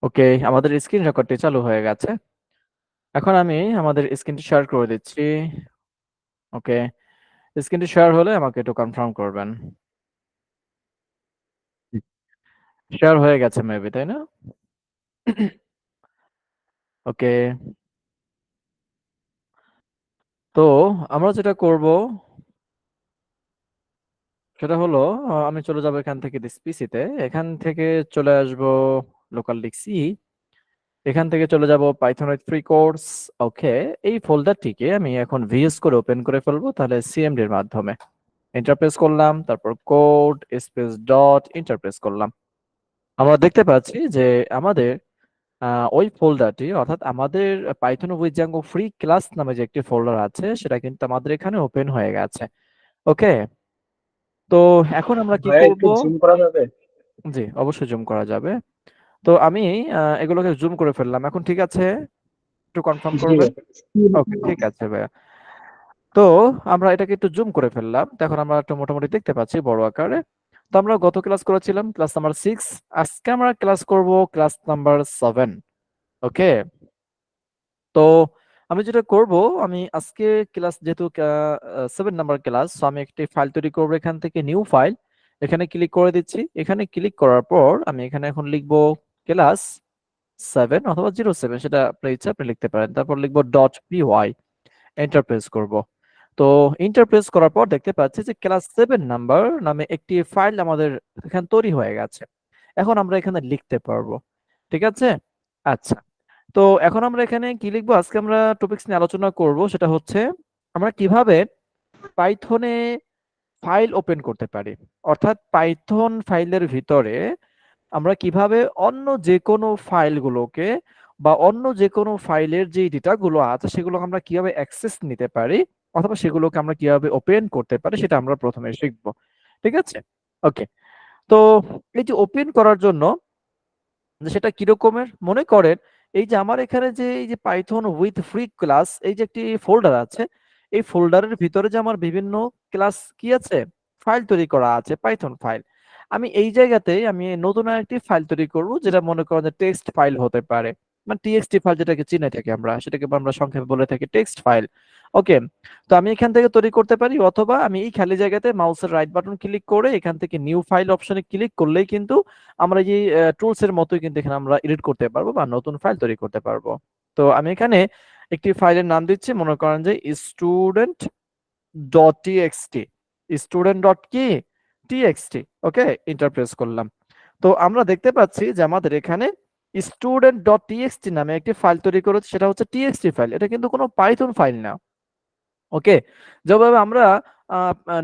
ওকে, আমাদের স্ক্রিন রেকর্ডটি চালু হয়ে গেছে। এখন আমি আমাদের স্ক্রিনটি শেয়ার করে দিচ্ছি। ওকে, স্ক্রিনটি শেয়ার হলে আমাকে একটু কনফার্ম করবেন। শেয়ার হয়ে গেছে মেবি, তাই না? ওকে, তো আমরা যেটা করব সেটা হলো আমি চলে যাব এখান থেকে দিস পিসিতে, এখান থেকে চলে আসব লোকাল ডিক্সি, এখান থেকে চলে যাব পাইথনের ফ্রি কোর্স। ওকে, এই ফোল্ডারটিকে আমি এখন ভিএস করে ওপেন করে ফেলবো, তাহলে সিএমডি এর মাধ্যমে ইন্টারপ্রেস করলাম, তারপর কোড স্পেস ডট ইন্টারপ্রেস করলাম। আমরা দেখতে পাচ্ছি যে আমাদের ওই ফোল্ডারটি, অর্থাৎ আমাদের Python with Django free class নামে যে একটি ফোল্ডার আছে সেটা কিন্তু আমাদের এখানে ওপেন হয়ে গেছে। ওকে, তো এখন আমরা কি ভাইয়া করব? একটু জুম করা যাবে? জি, অবশ্যই জুম করা যাবে। তো আমি এগুলোকে জুম করে ফেললাম, এখন ঠিক আছে? একটু কনফার্ম জি করবেন। ভাই। ওকে, ঠিক আছে ভাইয়া। তো আমরা এটাকে একটু জুম করে ফেললাম, তো এখন আমরা একটু মোটামুটি দেখতে পাচ্ছি বড় আকারে। তো আমরা গত ক্লাস করেছিলাম ক্লাস নাম্বার 6, আজকে আমরা ক্লাস করব ক্লাস নাম্বার 7। ওকে, তো আমি যেটা করব, আমি আজকে ক্লাস যেহেতু 7 নাম্বার ক্লাস, তো আমি একটি ফাইল তৈরি করব, এখান থেকে নিউ ফাইল, এখানে ক্লিক করে দিচ্ছি। এখানে ক্লিক করার পর আমি এখানে এখন লিখব ক্লাস 7 অথবা 07, সেটা আপনার ইচ্ছা, আপনি লিখতে পারেন। তারপর লিখবো ডট পিওয়াই, এন্টার প্রেস করব। তো ইন্টারপ্রেস করার পর দেখতে পাচ্ছি যে ক্লাস 7 নাম্বার নামে একটি ফাইল আমাদের এখানে তৈরি হয়ে গেছে। এখন আমরা এখানে লিখতে পারবো, ঠিক আছে? আচ্ছা, তো এখন আমরা এখানে কি লিখবো, আজকে আমরা টপিকস নিয়ে আলোচনা করব, সেটা হচ্ছে আমরা কিভাবে পাইথনে ফাইল ওপেন করতে পারি, অর্থাৎ পাইথন ফাইলের ভিতরে আমরা কিভাবে অন্য যে কোনো ফাইলগুলোকে বা অন্য যে কোনো ফাইলের যে ডেটাগুলো আছে সেগুলো আমরা কিভাবে অ্যাক্সেস নিতে পারি, অথবা সেগুলোকে আমরা কিভাবে ওপেন করতে পারি, সেটা আমরা প্রথমে শিখব। ঠিক আছে? ওকে, তো এই যে ওপেন করার জন্য যে সেটা কিরকমের মনে করেন, এই যে আমার এখানে যে এই যে পাইথন উইথ ফ্রি ক্লাস এই যে একটি ফোল্ডার আছে, এই ফোল্ডারের ভিতরে যে আমার বিভিন্ন ক্লাস কি আছে, ফাইল তৈরি করা আছে, পাইথন ফাইল। আমি এই জায়গাতে আমি নতুন একটি ফাইল তৈরি করব, যেটা মনে করেন যে টেক্সট ফাইল হতে পারে, মানে টিএক্সটি ফাইল যেটাকে চিনে থাকি আমরা, সেটাকে আমরা সংক্ষেপে বলে থাকি টেক্সট ফাইল। ওকে, তো আমি এখান থেকে তৈরি করতে পারি, অথবা আমি এই খালি জায়গাতে মাউসের রাইট বাটন ক্লিক করে এখান থেকে নিউ ফাইল অপশনে ক্লিক করলেই কিন্তু আমরা যে টুলস এর মতোই কিন্তু এখানে আমরা এডিট করতে পারবো বা নতুন ফাইল তৈরি করতে পারবো। তো আমি এখানে একটি ফাইলের নাম দিচ্ছি, মনে করেন যে student dot TXT, student dot কি টিএক্সটি। ওকে, ইন্টারপ্রেস করলাম। তো আমরা দেখতে পাচ্ছি যে আমাদের এখানে স্টুডেন্ট ডট টিএক্সটি নামে একটি ফাইল তৈরি করেছে, সেটা হচ্ছে টিএক্সটি ফাইল, এটা কিন্তু কোনো পাইথন ফাইল না। ওকে, যেভাবে আমরা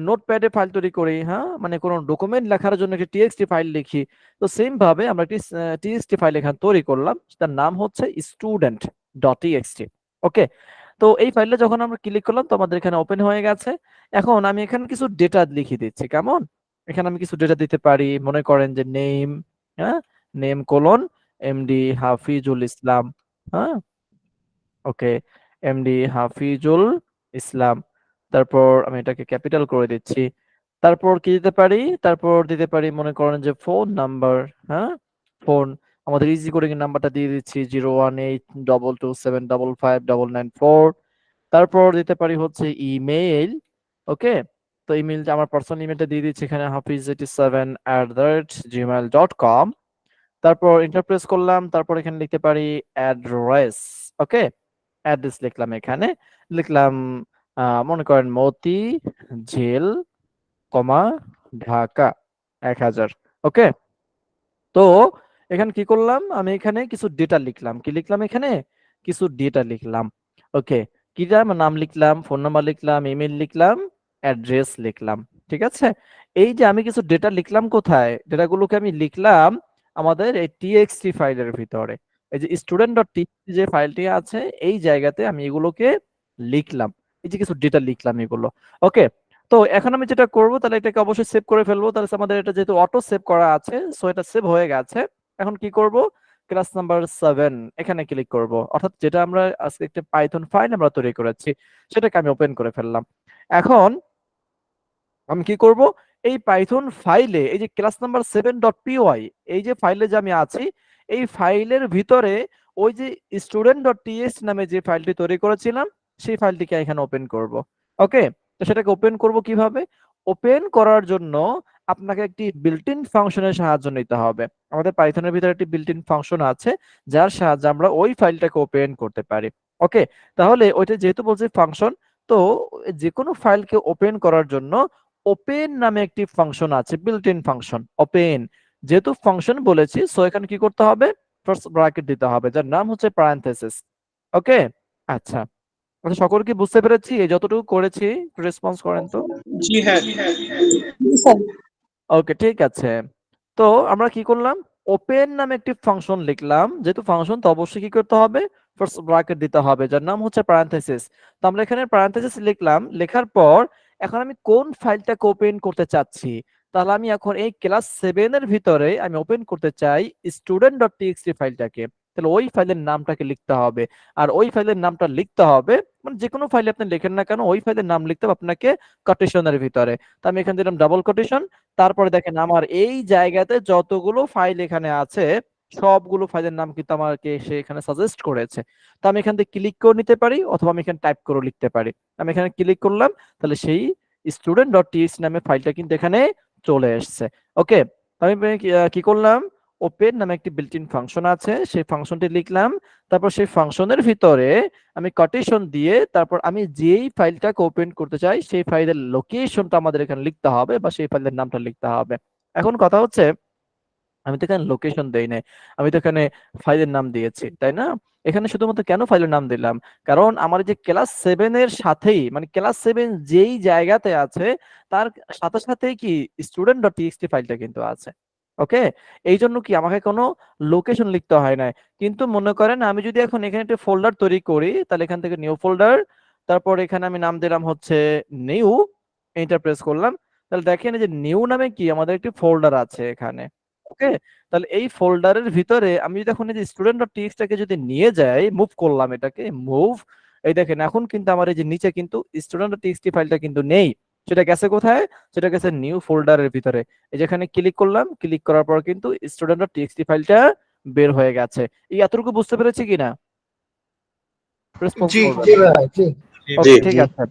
নোটপ্যাডে ফাইল তৈরি করি, হ্যাঁ, মানে কোনো ডকুমেন্ট লেখার জন্য একটি টিএক্সটি ফাইল লিখি, তো সেম ভাবে আমরা একটি টিএক্সটি ফাইল এখানে তৈরি করলাম, তার নাম হচ্ছে স্টুডেন্ট ডট টিএক্সটি। ওকে, তো এই ফাইলটা যখন আমরা ক্লিক করলাম তো আমাদের এখানে ওপেন হয়ে গেছে। এখন আমি এখানে কিছু ডেটা লিখে দিচ্ছি, কেমন? এখানে আমি কিছু ডেটা দিতে পারি, মনে করেন যে নেম, হ্যাঁ, নেম কোলন এমডি হাফিজুল ইসলাম, হ্যাঁ, ওকে, এমডি হাফিজুল ইসলাম। তারপর আমি এটাকে ক্যাপিটাল করে দিচ্ছি। তারপর কি দিতে পারি, তারপর দিতে পারি মনে করেন যে ফোন নাম্বার, হ্যাঁ, ফোন, আমাদের ইজি করে নাম্বারটা দিয়ে দিচ্ছি 01822755599 4। তারপর দিতে পারি হচ্ছে ইমেইল। ওকে, তো ইমেইলটা আমার পার্সোনাল ইমেলটা দিয়ে দিচ্ছি এখানে hafiz87@gmail.com। তারপর ইন্টারপ্রেস করলাম, তারপর এখানে লিখতে পারি অ্যাড্রেস। ওকে, অ্যাড্রেস লিখলাম, এখানে লিখলাম মনে করেন মতি ঝিল, কমা, ঢাকা 1000। ওকে, তো এখানে কি করলাম, আমি এখানে কিছু ডেটা লিখলাম, কি লিখলাম, এখানে কিছু ডেটা লিখলাম। ওকে, কি নাম লিখলাম, ফোন নাম্বার লিখলাম, ইমেল লিখলাম, অ্যাড্রেস লিখলাম। ঠিক আছে, এই যে আমি কিছু ডেটা লিখলাম, কোথায় ডেটাগুলোকে আমি লিখলাম, আমাদের এই টিএক্সটি ফাইলের ভিতরে, এই যে স্টুডেন্ট ডট টিএক্সটি যে ফাইলটি আছে এই জায়গাতে আমি এগুলোকে লিখলাম, এই যে কিছু ডেটা লিখলাম এগুলো। ওকে, তো এখন আমি যেটা করব, তাহলে এটাকে অবশ্যই সেভ করে ফেলবো, তাহলে আমাদের এটা যেহেতু অটো সেভ করা আছে, সো এটা সেভ হয়ে গেছে। এখন কি করব, ক্লাস নাম্বার 7 এখানে ক্লিক করব, অর্থাৎ যেটা আমরা আজকে একটা পাইথন ফাইল আমরা তৈরি করেছি সেটাকে আমি ওপেন করে ফেললাম। এখন আমি কি করব, এই পাইথন ফাইলে এই যে ক্লাস নাম্বার 7 ডট পিওয়াই, এই যে ফাইলে যে আমি আছি এই ফাইলের ভিতরে ওই যে student.txt নামে যে ফাইলটি তৈরি করেছিলাম সেই ফাইলটিকে এখানে ওপেন করব। ওকে, তো সেটাকে ওপেন করব কিভাবে? ওপেন করার জন্য আপনাকে একটি বিল্ট ইন ফাংশনের সাহায্য নিতে হবে। আমাদের পাইথনের ভিতরে একটি বিল্ট ইন ফাংশন আছে যার সাহায্যে আমরা ওই ফাইলটাকে ওপেন করতে পারি। ওকে, তাহলে ওইটা যেহেতু বলছে ফাংশন, তো যে কোনো ফাইলকে ওপেন করার জন্য ওপেন নামে একটি ফাংশন আছে, বিল্ট ইন ফাংশন ওপেন। যেহেতু ফাংশন বলেছি, সো এখানে কি করতে হবে? ফার্স্ট ব্র্যাকেট দিতে হবে যার নাম হচ্ছে প্যারেনথেসিস। ওকে, আচ্ছা, আচ্ছা সকল কি বুঝতে পেরেছি? এই যতটুকু করেছি রেসপন্স করেন তো। জি হ্যাঁ। ওকে, ঠিক আছে। তো আমরা কি করলাম? ওপেন নামে একটি ফাংশন লিখলাম। যেহেতু ফাংশন, তো অবশ্যই কি করতে হবে? ফার্স্ট ব্র্যাকেট দিতে হবে যার নাম হচ্ছে প্যারেনথেসিস। তো আমরা এখানে প্যারেনথেসিস লিখলাম, লেখার পর এখন আমি কোন ফাইলটাকে ওপেন করতে চাচ্ছি? তাহলে আমি এখন এই ক্লাস 7 এর ভিতরে আমি ওপেন করতে চাই student.txt ফাইলটাকে। তাহলে ওই ফাইলের নামটাকে লিখতে হবে। আর ওই ফাইলের নামটা লিখতে হবে, মানে যে কোনো ফাইলে আপনি লেখেন না কেন, ওই ফাইলের নাম লিখতে হবে আপনাকে কোটেশনের ভিতরে। তো আমি এখানে দিলাম ডাবল কোটেশন। তারপরে দেখেন আমার এই জায়গাতে যতগুলো ফাইল এখানে আছে সবগুলো ফাইলের নাম কিন্তু আমাকে সে এখানে সাজেস্ট করেছে। তো আমি এখান থেকে ক্লিক করে নিতে পারি অথবা আমি এখানে টাইপ করে লিখতে পারি। আমি এখানে ক্লিক করলাম, তাহলে সেই student.txt নামে ফাইলটা কিন্তু এখানে চলে এসেছে। ওকে, আমি কি করলাম? ওপেন নামে একটি বিল্ট ইন ফাংশন আছে, সেই ফাংশনটি লিখলাম। তারপর সেই ফাংশনের ভিতরে আমি কোটেশন দিয়ে তারপর আমি যেই ফাইলটাকে ওপেন করতে চাই সেই ফাইলের লোকেশনটা আমাদের এখানে লিখতে হবে বা সেই ফাইলের নামটা লিখতে হবে। এখন কথা হচ্ছে, আমি তো এখানে লোকেশন দেই নাই, আমি তো এখানে ফাইলের নাম দিয়েছি, তাই না? এখানে শুধুমাত্র কেন ফাইলের নাম দিলাম? কারণ আমার যে ক্লাস 7 এর সাথেই, মানে ক্লাস 7 যেই জায়গাতে আছে তার সাথে সাথেই কি student.txt ফাইলটা কিন্তু আছে। ওকে, এই জন্য কি আমাকে কোনো লোকেশন লিখতে হয় না। কিন্তু মনে করেন আমি যদি এখন এখানে একটা ফোল্ডার তৈরি করি, তাহলে এখান থেকে নিউ ফোল্ডার, তারপর এখানে আমি নাম দিলাম হচ্ছে নিউ, এন্টার প্রেস করলাম। তাহলে দেখেন এই যে নিউ নামে কি আমাদের একটি ফোল্ডার আছে এখানে। ওকে, তাহলে এই ফোল্ডারের ভিতরে আমি যদি এখন এই যে student.txt টাকে যদি নিয়ে যাই, মুভ করলাম এটাকে, মুভ, এই দেখেন এখন কিন্তু আমার এই যে নিচে কিন্তু student.txt ফাইলটা কিন্তু নেই। সেটা গেছে কোথায়? সেটা গেছে নিউ ফোল্ডারের ভিতরে। এই যেখানে ক্লিক করলাম, ক্লিক করার পর কিন্তু student.txt ফাইলটা বের হয়ে গেছে। এই এতটুকু বুঝতে পেরেছি কিনা? রেসপন্স জি করবেন। জি ওকে, ঠিক আছে।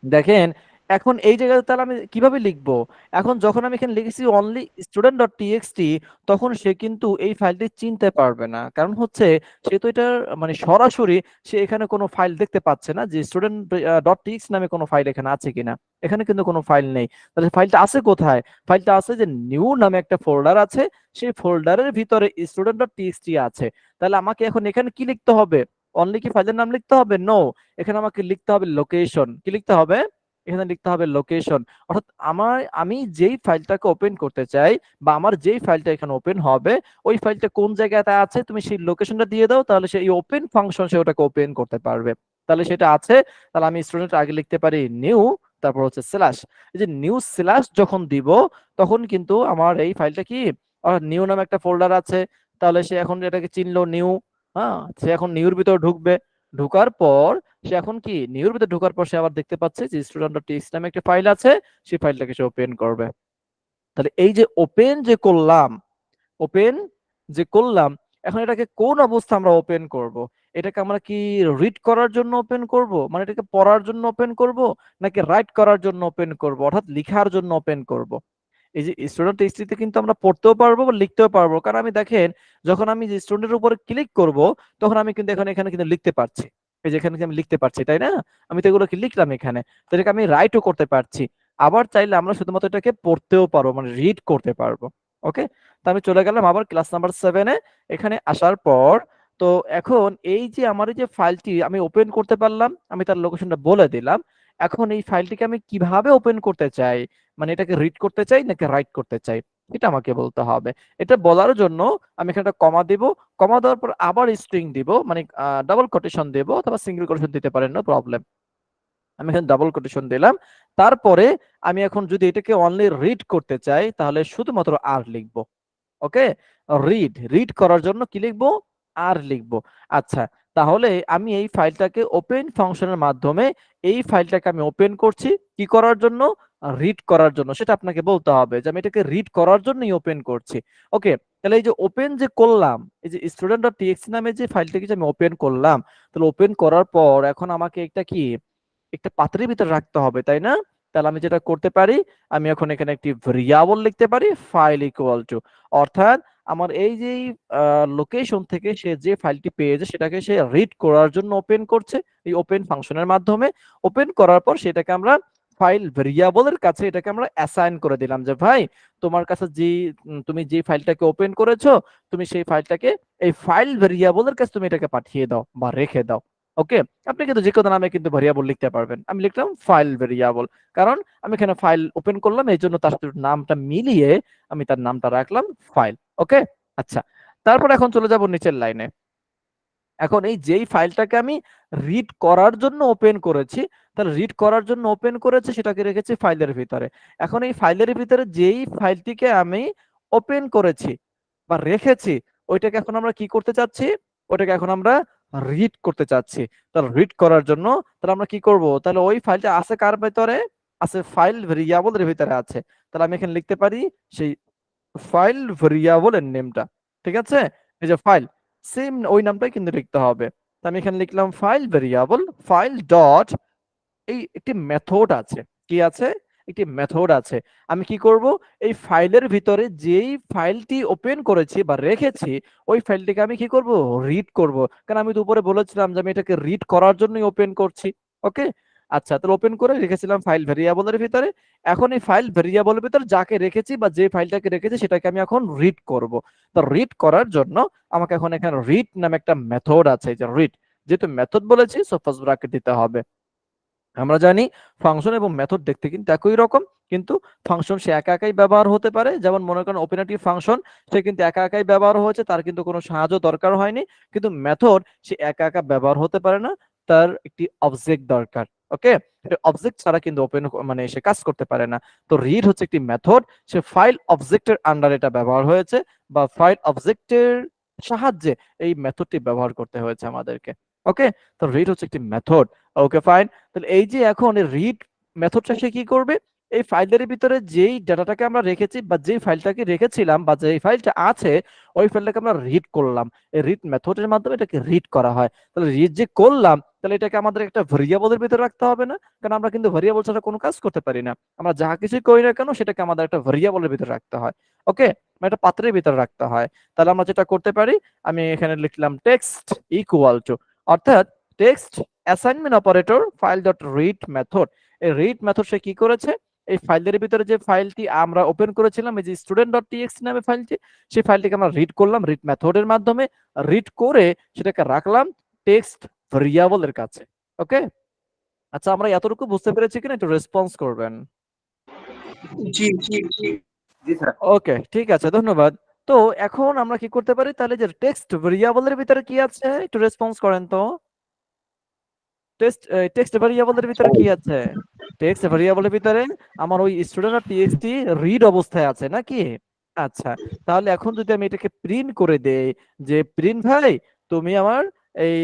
দেখেন এখন এই জায়গাতে তাহলে আমি কিভাবে লিখবো? এখন যখন আমি এখানে লিখেছি অনলি student.txt, তখন সে কিন্তু এই ফাইলটি চিনতে পারবে না। কারণ হচ্ছে সে তো এটা মানে সরাসরি সে এখানে কোনো ফাইল দেখতে পাচ্ছে না যে student.txt নামে কোনো ফাইল এখানে আছে কিনা। এখানে কিন্তু কোনো ফাইল নেই। তাহলে ফাইলটা আছে কোথায়? ফাইলটা আছে যে নিউ নামে একটা ফোল্ডার আছে, সেই ফোল্ডারের ভিতরে student.txt আছে। তাহলে আমাকে এখন এখানে কি লিখতে হবে? অনলি কি ফাইলের নাম লিখতে হবে? নো, এখানে আমাকে লিখতে হবে লোকেশন। কি লিখতে হবে? এখানে লিখতে হবে লোকেশন। অর্থাৎ আমি যেই ফাইলটাকে ওপেন করতে চাই বা আমার যেই ফাইলটা এখানে ওপেন হবে, ওই ফাইলটা কোন জায়গাতে আছে তুমি সেই লোকেশনটা দিয়ে দাও, তাহলে সেই ওপেন ফাংশন সে ওটাকে ওপেন করতে পারবে। তাহলে সেটা আছে, তাহলে আমি স্টুডেন্ট আগে লিখতে পারি নিউ, তারপর হচ্ছে স্ল্যাশ। এই যে নিউ স্ল্যাশ যখন দিব তখন কিন্তু আমার এই ফাইলটা কি, নিউ নামে একটা ফোল্ডার আছে, তাহলে সে এখন এটাকে চিনলো নিউ। হ্যাঁ, সে এখন নিউর ভিতর ঢুকবে। ঢোকার পর সে এখন কি নিউর ভিতরে ঢোকার পর সে আবার দেখতে পাচ্ছে যে student.txt নামে একটা ফাইল আছে, সেই ফাইলটাকে সে ওপেন করবে। তাহলে এই যে ওপেন যে করলাম, ওপেন যে করলাম, এখন এটাকে কোন অবস্থা আমরা ওপেন করব? এটাকে আমরা কি রিড করার জন্য ওপেন করব, মানে এটাকে পড়ার জন্য ওপেন করব, নাকি রাইট করার জন্য ওপেন করব, অর্থাৎ লেখার জন্য ওপেন করব? এই যে student.txt তে কিন্তু আমরা পড়তেও পারবো বা লিখতেও পারবো, কারণ আমি দেখেন যখন আমি যে স্টুডেন্টের উপরে ক্লিক করব তখন আমি কিন্তু এখানে এখানে কিন্তু লিখতে পারছি। এই যে এখানে আমি লিখতে পারছি, তাই না? আমি তো এগুলো কি লিখলাম এখানে, তো এটাকে আমি রাইটও করতে পারছি। আবার চাইলে আমরা শুধুমাত্র এটাকে পড়তেও পারবো, মানে রিড করতে পারবো। ওকে, তো আমি চলে গেলাম আবার ক্লাস নাম্বার 7-এ। এখানে আসার পর তো এখন এই যে আমার এই যে ফাইলটি আমি ওপেন করতে পারলাম, আমি তার লোকেশনটা বলে দিলাম। এখন এই ফাইলটিকে আমি কিভাবে ওপেন করতে চাই, মানে এটাকে রিড করতে চাই নাকি রাইট করতে চাই, এটা আমাকে বলতে হবে। এটা বলার জন্য আমি এখানে একটা কমা দিব। কমা দেওয়ার পর আবার স্ট্রিং দিব, মানে ডাবল কোটেশন দেব অথবা সিঙ্গেল কোটেশন দিতে পারেন, নো প্রবলেম। আমি এখানে ডাবল কোটেশন দিলাম। তারপরে আমি এখন যদি এটাকে অনলি রিড করতে চাই তাহলে শুধুমাত্র আর লিখবো। ওকে, রিড রিড করার জন্য কি লিখবো? আর লিখবো। আচ্ছা, তাহলে আমি এই ফাইলটাকে ওপেন ফাংশনের মাধ্যমে এই ফাইলটাকে আমি ওপেন করছি কি করার জন্য? রিড করার জন্য। সেটা আপনাকে বলতে হবে যে আমি এটাকে রিড করার জন্যই ওপেন করছি। ওকে, তাহলে এই যে ওপেন যে করলাম, এই যে student.txt নামে যে ফাইলটাকে যে আমি ওপেন করলাম, তাহলে ওপেন করার পর এখন আমাকে একটা পাত্রের ভিতরে রাখতে হবে, তাই না? তাহলে আমি যেটা করতে পারি, আমি এখন এখানে একটি ভেরিয়েবল লিখতে পারি, ফাইল ইকুয়াল টু, অর্থাৎ আমার এই যে লোকেশন থেকে সে যে ফাইলটি পেয়েছে সেটাকে সে রিড করার জন্য ওপেন করছে এই ওপেন ফাংশনের মাধ্যমে। ওপেন করার পর সেটাকে আমরা ফাইল ভেরিয়েবলের কাছে এটাকে আমরা অ্যাসাইন করে দিলাম যে ভাই তোমার কাছে তুমি যে ফাইলটাকে ওপেন করেছো, তুমি সেই ফাইলটাকে এই ফাইল ভেরিয়েবলের কাছে তুমি এটাকে পাঠিয়ে দাও বা রেখে দাও। ওকে, আপনি কিন্তু যে কোনো নামে কিন্তু ভেরিয়েবল লিখতে পারবেন। আমি লিখলাম ফাইল ভেরিয়েবল, কারণ আমি এখানে ফাইল ওপেন করলাম, এই জন্য তার সাথে নামটা মিলিয়ে আমি তার নামটা রাখলাম ফাইল। ওকে, আচ্ছা, তারপর এখন চলে যাব নিচের লাইনে। এখন এই যেই ফাইলটাকে আমি রিড করার জন্য ওপেন করেছি, তাহলে রিড করার জন্য ওপেন করেছি সেটাকে রেখেছি ফাইলের ভিতরে। এখন এই ফাইলের ভিতরে যেই ফাইলটিকে আমি ওপেন করেছি বা রেখেছি, ওইটাকে এখন আমরা কি করতে চাচ্ছি? ওইটাকে এখন আমরা রিড করতে চাচ্ছি। তাহলে রিড করার জন্য তাহলে আমরা কি করব? তাহলে ওই ফাইলটা আছে কার ভিতরে? আছে ফাইল ভেরিয়েবলের ভিতরে আছে। তাহলে আমি এখানে লিখতে পারি সেই ফাইল ভেরিয়েবলের নেমটা। ঠিক আছে, এই যে ফাইল, সেম ওই নামটাই কিন্তু লিখতে হবে। তো আমি এখানে লিখলাম ফাইল ভেরিয়েবল, ফাইল ডট, এই একটি মেথড আছে। কি আছে? একটি মেথড আছে। আমি কি করব? এই ফাইলের ভিতরে যেই ফাইলটি ওপেন করেছি বা রেখেছি, ওই ফাইলটিকে আমি কি করব? রিড করব। কারণ আমি তো উপরে বলেছিলাম যে আমি এটাকে রিড করার জন্যই ওপেন করছি। ওকে, আচ্ছা, তাহলে ওপেন করে রেখেছিলাম ফাইল ভেরিয়েবলের ভিতরে। এখন এই ফাইল ভেরিয়েবলের ভিতরে যাকে রেখেছি বা যে ফাইলটাকে রেখেছি সেটাকে আমি এখন রিড করব। তো রিড করার জন্য আমাকে এখন এখানে রিড নামে একটা মেথড আছে, এই যে রিড, যেহেতু মেথড বলেছি সো ফার্স্ট ব্র্যাকেট দিতে হবে। আমরা জানি ফাংশন এবং মেথড দেখতে কিন্তু একই রকম, কিন্তু ফাংশন সে একা একাই ব্যবহার হতে পারে। যেমন মনে করেন ওপেনটিভ ফাংশন, সে কিন্তু একা একাই ব্যবহার হয়েছে, তার কিন্তু কোনো সাহায্য দরকার হয়নি। কিন্তু মেথড সে একা একা ব্যবহার হতে পারে না, তার একটি অবজেক্ট দরকার। ওকে, অবজেক্ট ছাড়া কিন্তু ওপেন মানে সে কাজ করতে পারে না। তো রিড হচ্ছে একটি মেথড, সে ফাইল অবজেক্টের আন্ডার এটা ব্যবহার হয়েছে, বা ফাইল অবজেক্টের সাহায্যে এই মেথডটি ব্যবহার করতে হয়েছে আমাদেরকে। ওকে, তো রিড হচ্ছে একটি মেথড। ওকে, ফাইন। তাহলে এই যে এখন রিড মেথডটা সে কি করবে? এই ফাইলের ভিতরে যেই ডাটাটাকে আমরা রেখেছি বা যেই ফাইলটাকে রেখেছিলাম বা যেই ফাইলটা আছে, ওই ফাইলটাকে আমরা রিড করলাম। এই রিড মেথডের মাধ্যমে এটাকে রিড করা হয়। তাহলে রিড যে করলাম, তাহলে এটাকে আমাদের একটা ভেরিয়েবলের ভিতরে রাখতে হবে না? কারণ আমরা কিন্তু ভেরিয়েবল ছাড়া কোনো কাজ করতে পারি না। আমরা যা কিছুই করি না কেন সেটাকে আমাদের একটা ভেরিয়েবলের ভিতরে রাখতে হয়। ওকে, একটা পাত্রের ভিতরে রাখতে হয়। তাহলে আমরা যেটা করতে পারি, আমি এখানে লিখলাম টেক্সট ইকুয়াল টু, অর্থাৎ text assignment operator file dot read method. এই রিড মেথড সে কি করেছে? এই ফাইলের ভিতরে যে ফাইলটি আমরা ওপেন করেছিলাম, এই যে student.txt নামে ফাইলটি, সেই ফাইলটিকে আমরা রিড করলাম রিড মেথডের মাধ্যমে। রিড করে সেটাকে রাখলাম টেক্সট ভেরিয়েবলের কাছে। ওকে, আচ্ছা, আমরা এতটুকু বুঝতে পেরেছি কিনা একটু রেসপন্স করবেন। জি জি জি জি স্যার। ওকে, ঠিক আছে, ধন্যবাদ। তো এখন আমরা কি করতে পারি তাহলে, যে টেক্সট ভেরিয়েবলের ভিতরে কি আছে একটু রেসপন্স করেন তো। টেক্সট ভেরিয়েবলের ভিতরে কি আছে? টেক্সট ভেরিয়েবলের ভিতরে আমার ওই student.txt রিড অবস্থায় আছে নাকি? আচ্ছা, তাহলে এখন যদি আমি এটাকে প্রিন্ট করে দেই, যে প্রিন্ট ভাই তুমি আমার এই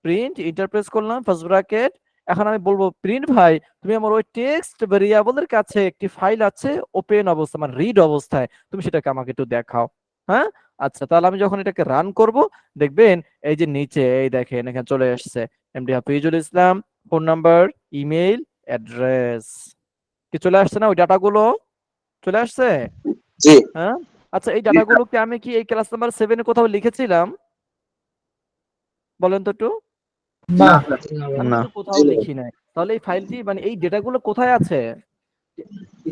প্রিন্ট ইন্টারপ্রেস করলাম ফার্স্ট ব্র্যাকেট, এখন আমি বলবো প্রিন্ট ভাই তুমি আমার ওই টেক্সট ভেরিয়েবলের কাছে একটি ফাইল আছে ওপেন অবস্থা মানে রিড অবস্থায়, তুমি সেটাকে আমাকে একটু দেখাও। হ্যাঁ, আচ্ছা, তাহলে আমি যখন এটাকে রান করব, দেখবেন এই যে নিচে এই দেখেন এখানে চলে আসছে এমডি হাফিজুল ইসলাম, ফোন নাম্বার, ইমেইল, অ্যাড্রেস, কি চলে আসছে না? ওই ডাটাগুলো চলে আসছে। জি হ্যাঁ, আচ্ছা, এই জি স্যার। ডাটাগুলোকে আমি কি এই ক্লাস নাম্বার 7 এ কোথাও লিখেছিলাম? বলেন তো একটু। না আমি না। কিন্তু কোথাও লিখি নাই। তাহলে এই ফাইলটি মানে এই ডেটাগুলো কোথায় আছে?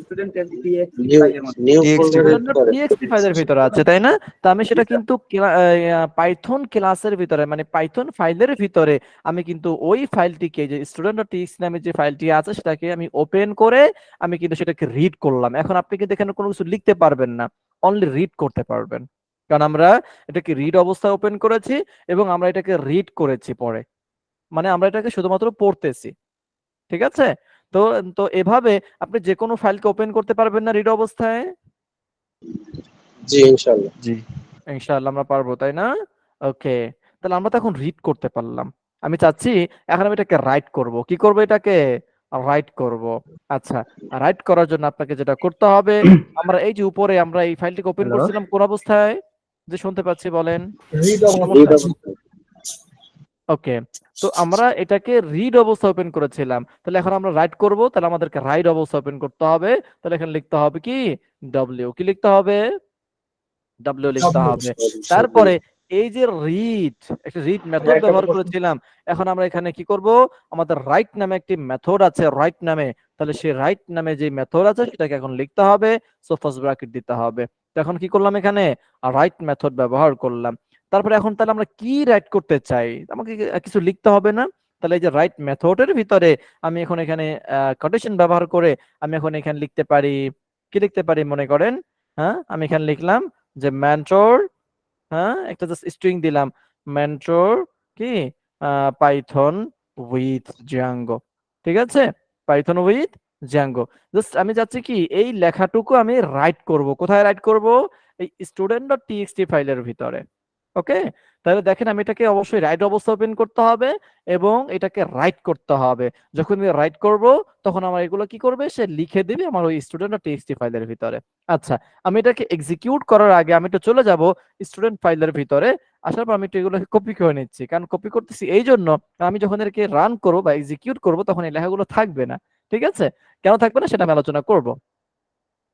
স্টুডেন্ট টিএক্সটি ফাইলের মধ্যে নিউ TXT ফোল্ডারের স্টুডেন্ট ভিতরে। টিএক্সটি ফাইলের ভিতরে আছে, তাই না? তো আমি জি সেটা স্যার। কিন্তু পাইথন ক্লাসের ভিতরে মানে পাইথন ফাইলের ভিতরে আমি কিন্তু ওই ফাইলটিকে, যে স্টুডেন্ট.txt নামে যে ফাইলটি আছে সেটাকে আমি ওপেন করে আমি কিন্তু সেটাকে রিড করলাম। এখন আপনি কিন্তু এখানে কোনো কিছু লিখতে পারবেন না, অনলি রিড করতে পারবেন, কারণ আমরা এটাকে রিড অবস্থায় ওপেন করেছি এবং আমরা এটাকে রিড করেছি পরে, মানে আমরা এটাকে শুধুমাত্র পড়তেছি। ঠিক আছে, তো তো এভাবে আপনি যে কোনো ফাইলকে ওপেন করতে পারবেন না রিড অবস্থায়? জি ইনশাআল্লাহ। জি। ইনশাআল্লাহ আমরা পারবো, তাই না? ওকে, তাহলে আমরা তো এখন রিড করতে পারলাম। আমি চাচ্ছি এখন আমি এটাকে রাইট করব। কি করব? এটাকে রাইট করব। আচ্ছা, রাইট করার জন্য আপনাকে যেটা করতে হবে, আমরা এই যে উপরে আমরা এই ফাইলটিকে ওপেন হ্যালো। করছিলাম কোন অবস্থায়? যে শুনতে পাচ্ছি বলেন। রিড সমস্যা? অবস্থা। ওকে, তো আমরা এটাকে রিড অবস্থা ওপেন করেছিলাম, তাহলে এখন আমরা রাইট করব, তাহলে আমাদেরকে রাইট অবস্থা ওপেন করতে হবে। তাহলে এখানে লিখতে হবে কি ডব্লিউ, কি লিখতে হবে ডব্লিউ লিখতে হবে। তারপরে এই যে রিড, একটা রিড মেথড ব্যবহার করেছিলাম, এখন আমরা এখানে কি করব, আমাদের রাইট নামে একটি মেথড আছে রাইট নামে, তাহলে সেই রাইট নামে যে মেথড আছে সেটাকে এখন লিখতে হবে, সো ফার্স্ট ব্র্যাকেট দিতে হবে। তো এখন কি করলাম, এখানে রাইট মেথড ব্যবহার করলাম। তারপরে এখন তাহলে আমরা কি রাইট করতে চাই, আমাকে কিছু লিখতে হবে না? তাহলে এই যে রাইট মেথডের ভিতরে আমি এখন এখানে কোটেশন ব্যবহার করে আমি এখন এখানে লিখতে পারি, কি লিখতে পারি মনে করেন, হ্যাঁ আমি এখানে লিখলাম যে মেন্টর, হ্যাঁ একটা জাস্ট স্ট্রিং দিলাম, মেন্টর কি পাইথন উইথ জ্যাঙ্গো, ঠিক আছে, পাইথন উইথ জ্যাঙ্গো। জাস্ট আমি যাচ্ছি কি এই লেখাটুকু আমি রাইট করব, কোথায় রাইট করব, এই স্টুডেন্ট ডট টিএক্সটি ফাইলের ভিতরে। ওকে, তাহলে দেখেন আমি এটাকে অবশ্যই রাইট অবস্থা ওপেন করতে হবে এবং এটাকে রাইট করতে হবে। যখন আমি রাইট করব তখন আমার এগুলো কি করবে, সে লিখে দিবে আমার ওই স্টুডেন্ট ডট টিএক্সটি ফাইলের ভিতরে। আচ্ছা, আমি এটাকে এক্সিকিউট করার আগে আমি একটু চলে যাব স্টুডেন্ট ফাইলের ভিতরে। আসার পর আমি একটু এগুলো কপি করে নিচ্ছি, কারণ কপি করতেছি এই জন্য আমি যখন এটাকে রান করবো বা এক্সিকিউট করব তখন এই লেখাগুলো থাকবে না। ঠিক আছে, কেন থাকবে না সেটা আমি আলোচনা করব।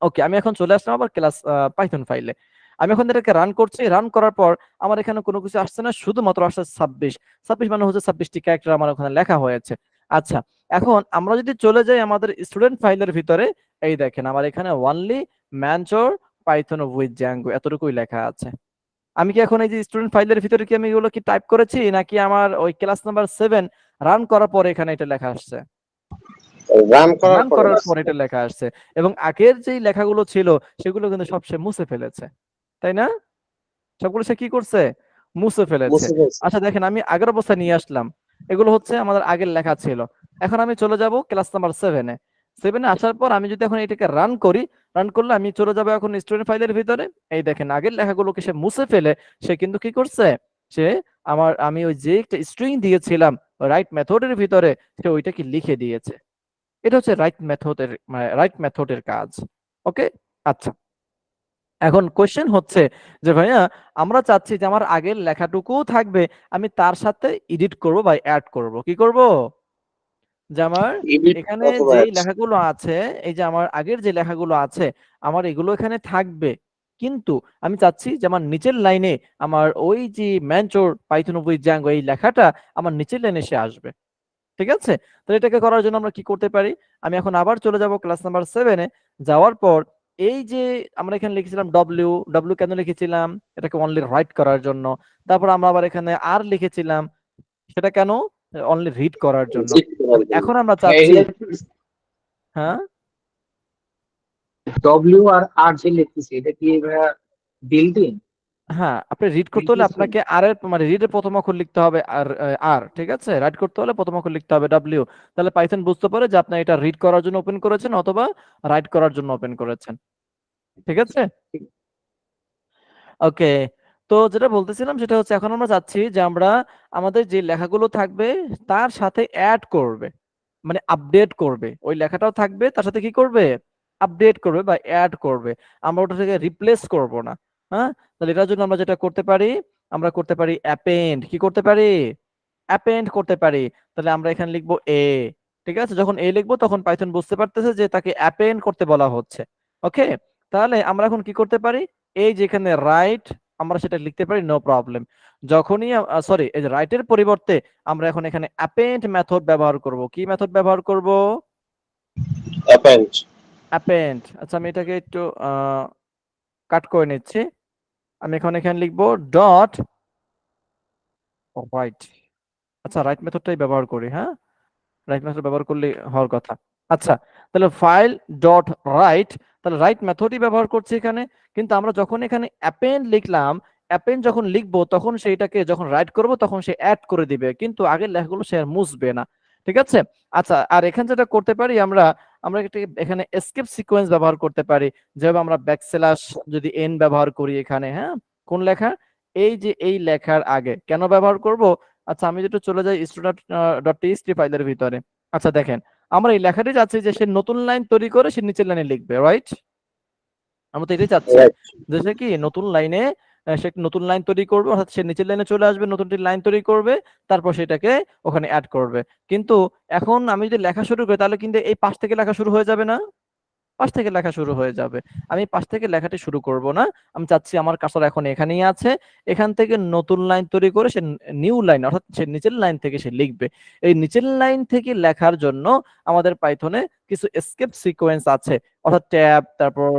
ওকে, আমি এখন চলে আসলাম আবার ক্লাস পাইথন ফাইলে। আমি এখন এটাকে রান করছি, রান করার পর আমার এখানে কোনো কিছু আসছে না, শুধুমাত্র আসছে 26। 26 মানে হচ্ছে 26টি ক্যারেক্টার আমার ওখানে লেখা হয়েছে। আচ্ছা, এখন আমরা যদি চলে যাই আমাদের স্টুডেন্ট ফাইলের ভিতরে, এই দেখেন আমার এখানে ওনলি ম্যানচর পাইথন উইথ জ্যাঙ্গো এতটুকুই লেখা আছে। আমি কি এখন এই যে স্টুডেন্ট ফাইলের ভিতরে কি আমি এগুলো কি টাইপ করেছি, নাকি আমার ওই ক্লাস নাম্বার 7 রান করার পরে এখানে এটা লেখা আসছে? রান করার পর এটা লেখা আসছে, এবং আগের যে লেখাগুলো ছিল সেগুলো কিন্তু সব সে মুছে ফেলেছে, তাই না? সবগুলো সে কি করছে, মুছে ফেলেছে। আচ্ছা দেখেন আমি আগের অবস্থায় নিয়ে আসলাম, এগুলো হচ্ছে আমাদের আগের লেখা ছিল। এখন আমি চলে যাব ক্লাস নাম্বার 7-এ। 7-এ আসার পর আমি যদি এখন এটাকে রান করি, রান করলে আমি চলে যাব এখন স্টুডেন্ট ফাইলের ভিতরে। এই দেখেন আগের লেখাগুলোকে সে মুছে ফেলে সে কিন্তু কি করছে, সে আমি ওই যে একটা স্ট্রিং দিয়েছিলাম রাইট মেথডের ভিতরে, সে ওইটাকে লিখে দিয়েছে। এটা হচ্ছে রাইট মেথডের কাজ। ওকে, আচ্ছা, এখন কোশ্চেন হচ্ছে যে ভাইয়া আমরা চাচ্ছি যে আমার আগের লেখাটুকুও থাকবে, আমি তার সাথে এডিট করব বা অ্যাড করব, কি করব, যে আমার এখানে যেই লেখাগুলো আছে, এই যে আমার আগের যে লেখাগুলো আছে আমার এগুলো এখানে থাকবে, কিন্তু আমি চাচ্ছি যে আমার নিচের লাইনে আমার ওই যে ম্যানচোর পাইথন উইথ জ্যাঙ্গো এই লেখাটা আমার নিচের লাইনে এসে আসবে। ঠিক আছে, তাহলে এটাকে করার জন্য আমরা কি করতে পারি, আমি এখন আবার চলে যাব ক্লাস নাম্বার 7-এ। যাওয়ার পর এই যে আমরা এখানে লিখেছিলাম ডব্লিউ, ডব্লিউ কেন লিখেছিলাম, এটাকে অনলি রাইট করার জন্য। তারপর আমরা আবার এখানে আর লিখেছিলাম, সেটা কেন, অনলি রিড করার জন্য। এখন আমরা চাচ্ছি, হ্যাঁ ডব্লিউ আর আর যে লিখতেছি এটা কি বিল্ট ইন? হ্যাঁ, আপনি রিড করতে হলে আপনাকে আর এর মানে রিডের প্রথম অক্ষর লিখতে হবে আর আর, ঠিক আছে, রাইট করতে হলে প্রথম অক্ষর লিখতে হবে ডব্লিউ। তাহলে পাইথন বুঝতে পারে যে আপনি এটা রিড করার জন্য ওপেন করেছেন অথবা রাইট করার জন্য ওপেন করেছেন। ঠিক আছে, ওকে। তো যেটা বলতেছিলাম সেটা হচ্ছে এখন আমরা চাচ্ছি যে আমরা আমাদের যে লেখাগুলো থাকবে তার সাথে অ্যাড করবে, মানে আপডেট করবে, ওই লেখাটাও থাকবে তার সাথে কি করবে, আপডেট করবে বা অ্যাড করবে, আমরা ওটা থেকে রিপ্লেস করব না। হ্যাঁ, তাহলে এটার জন্য আমরা যেটা করতে পারি, আমরা করতে পারি অ্যাপেন্ড, কি করতে পারি, অ্যাপেন্ড করতে পারি। তাহলে আমরা এখানে লিখবো এ, ঠিক আছে, যখন এ লিখবো তখন পাইথন বুঝতে পারতেছে যে তাকে অ্যাপেন্ড করতে বলা হচ্ছে। ওকে, তাহলে আমরা এখন কি করতে পারি, এই যেখানে রাইট আমরা সেটা লিখতে পারি নো প্রবলেম। যখনই সরি, এই যে রাইটের পরিবর্তে আমরা এখন এখানে অ্যাপেন্ড মেথড ব্যবহার করব, কি মেথড ব্যবহার করব, অ্যাপেন্ড। অ্যাপেন্ড। আচ্ছা আমি এটাকে একটু কাট করে নিচ্ছি, আমি এখন এখানে লিখবো ডট রাইট। আচ্ছা রাইট মেথডটাই ব্যবহার করি, হ্যাঁ রাইট মেথড ব্যবহার করলে হওয়ার কথা। আচ্ছা, তাহলে ফাইল ডট রাইট, তাহলে রাইট মেথডই ব্যবহার করছি এখানে। কিন্তু আমরা যখন এখানে অ্যাপেন্ড লিখলাম, অ্যাপেন্ড যখন লিখবো তখন সেইটাকে যখন রাইট করব তখন সে অ্যাড করে দিবে, কিন্তু আগের লেখাগুলো সে আর মুছবে না। ঠিক আছে, আচ্ছা আর এখানে যেটা করতে পারি আমরা, আমরা এখানে এসকেপ সিকোয়েন্স ব্যবহার করতে পারি, যেভাবে আমরা ব্যাকস্ল্যাশ যদি এন ব্যবহার করি এখানে, হ্যাঁ কোন লেখা, এই যে এই লেখার আগে কেন ব্যবহার করব। আচ্ছা আমি যেটা চলে যাই স্টুডেন্ট ডট টিএক্সটি ফাইলের ভিতরে। আচ্ছা দেখেন আমরা এই লেখাটি চাচ্ছি যে সে নতুন লাইন তৈরি করে সে নিচের লাইনে লিখবে, রাইট, আমরা তো এটাই চাচ্ছি যে সে কি নতুন লাইনে সে একটা নতুন লাইন তৈরি করবে, অর্থাৎ সে নিচের লাইনে চলে আসবে, নতুনটি লাইন তৈরি করবে, তারপর সেটাকে ওখানে অ্যাড করবে। কিন্তু এখন আমি যদি লেখা শুরু করি তাহলে কিন্তু এই পাশ থেকে লেখা শুরু হয়ে যাবে না? পাশ থেকে লেখা শুরু হয়ে যাবে। আমি পাশ থেকে লেখাটি শুরু করব না। আমি চাচ্ছি আমার কার্সর এখন এখানেই আছে, এখান থেকে নতুন লাইন তৈরি করে সে নিউ লাইন, অর্থাৎ সে নিচের লাইন থেকে সে লিখবে। এই নিচের লাইন থেকে লেখার জন্য আমাদের পাইথনে কিছু এসকেপ সিকোয়েন্স আছে, অর্থাৎ ট্যাব, তারপর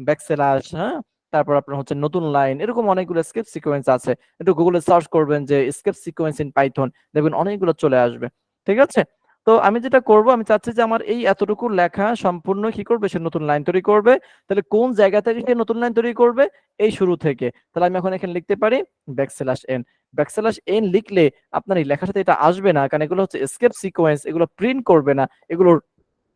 ব্যাকস্ল্যাশ, হ্যাঁ, তারপর আপনার হচ্ছে নতুন লাইন, এরকম অনেকগুলো এসকেপ সিকোয়েন্স আছে। একটু গুগলে সার্চ করবেন যে এসকেপ সিকোয়েন্স ইন পাইথন, দেখবেন অনেকগুলো চলে আসবে। ঠিক আছে? তো আমি যেটা করব, আমি চাচ্ছি যে আমার এই এতটুকু লেখা সম্পূর্ণ কি করবে, সে নতুন লাইন তৈরি করবে। তাহলে কোন জায়গা থেকে সে নতুন লাইন তৈরি করবে? এই শুরু থেকে। তাহলে আমি এখন এখানে লিখতে পারি ব্যাকস্ল্যাশ এন। ব্যাকস্ল্যাশ এন লিখলে আপনার এই লেখার সাথে এটা আসবে না, কারণ এগুলো হচ্ছে এসকেপ সিকোয়েন্স, এগুলো প্রিন্ট করবে না, এগুলোর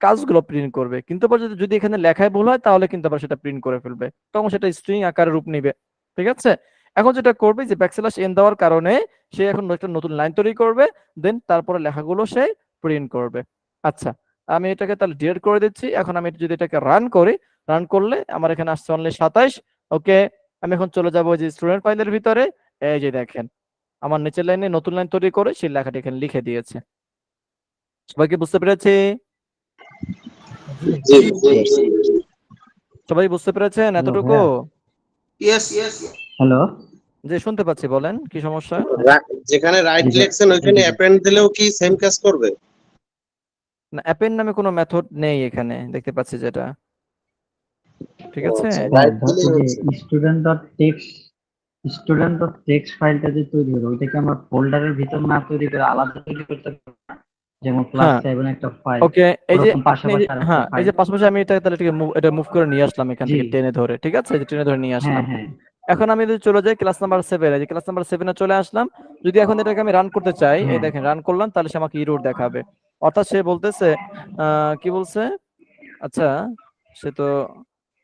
কাজগুলো প্রিন্ট করবে। কিন্তু আবার যদি এখানে লেখায় ভুল হয় তাহলে কিন্তু আবার সেটা প্রিন্ট করে ফেলবে, তখন সেটা স্ট্রিং আকারে রূপ নিবে। ঠিক আছে? এখন যেটা করবে যে ব্যাকস্ল্যাশ এন দেওয়ার কারণে সে এখন একটা নতুন লাইন তৈরি করবে, দেন তারপরে লেখাগুলো সে প্রিন্ট করবে। আচ্ছা, আমি এটাকে তাহলে ডিলিট করে দিচ্ছি। এখন আমি যদি এটাকে রান করি, রান করলে আমার এখানে আসছে অনলি 27। ওকে, আমি এখন চলে যাবো যে স্টুডেন্ট ফাইলের ভিতরে। এই যে দেখেন আমার নিচের লাইনে নতুন লাইন তৈরি করে সেই লেখাটি এখানে লিখে দিয়েছে। সবাইকে বুঝতে পেরেছি? জি জি বুঝতে পারছি। সবাই বুঝতে পেরেছেন হ্যালো এতটুকু? ভাইয়া। ইয়েস। হ্যালো। যে শুনতে পাচ্ছি, বলেন কি সমস্যা? যেখানে রাইট এই যে লিখছেন এই ওইখানে যে অ্যাপেন্ড দিলেও কি সেম কাজ করবে? না, অ্যাপেন্ড নামে কোনো মেথড নেই এখানে, দেখতে পাচ্ছি যেটা। ঠিক ও আছে? আচ্ছা, হ্যাঁ, রাইট এই দিলেই যে হচ্ছে। স্টুডেন্ট ডট টেক্সট ফাইলটা যে তৈরি হবে ওইটাকে আমরা ফোল্ডারের ভিতর না তৈরি করে আলাদা তৈরি করতে পারবো না? যেমন ক্লাস হ্যাঁ, 7 একটা ফাইল, ওকে। এই যে ওরকম আপনি এই যে, পাশাপাশি আরেকটা হ্যাঁ, এই ফাইল। যে পাশাপাশি আমি এটা তাহলে ঠিক এটা মুভ করে নিয়ে আসলাম এখান জি। থেকে টেনে ধরে। ঠিক আছে, এই যে টেনে ধরে নিয়ে হ্যাঁ আসলাম। হ্যাঁ। এখন আমি যদি চলে যাই ক্লাস নাম্বার 7, এই যে ক্লাস নাম্বার 7 এ চলে আসলাম। যদি এখন এটাকে আমি রান করতে চাই, এই হ্যাঁ। দেখেন রান করলাম, তাহলে সে আমাকে ইরর দেখাবে। অর্থাৎ সে বলতেছে কি বলছে? আচ্ছা, সে তো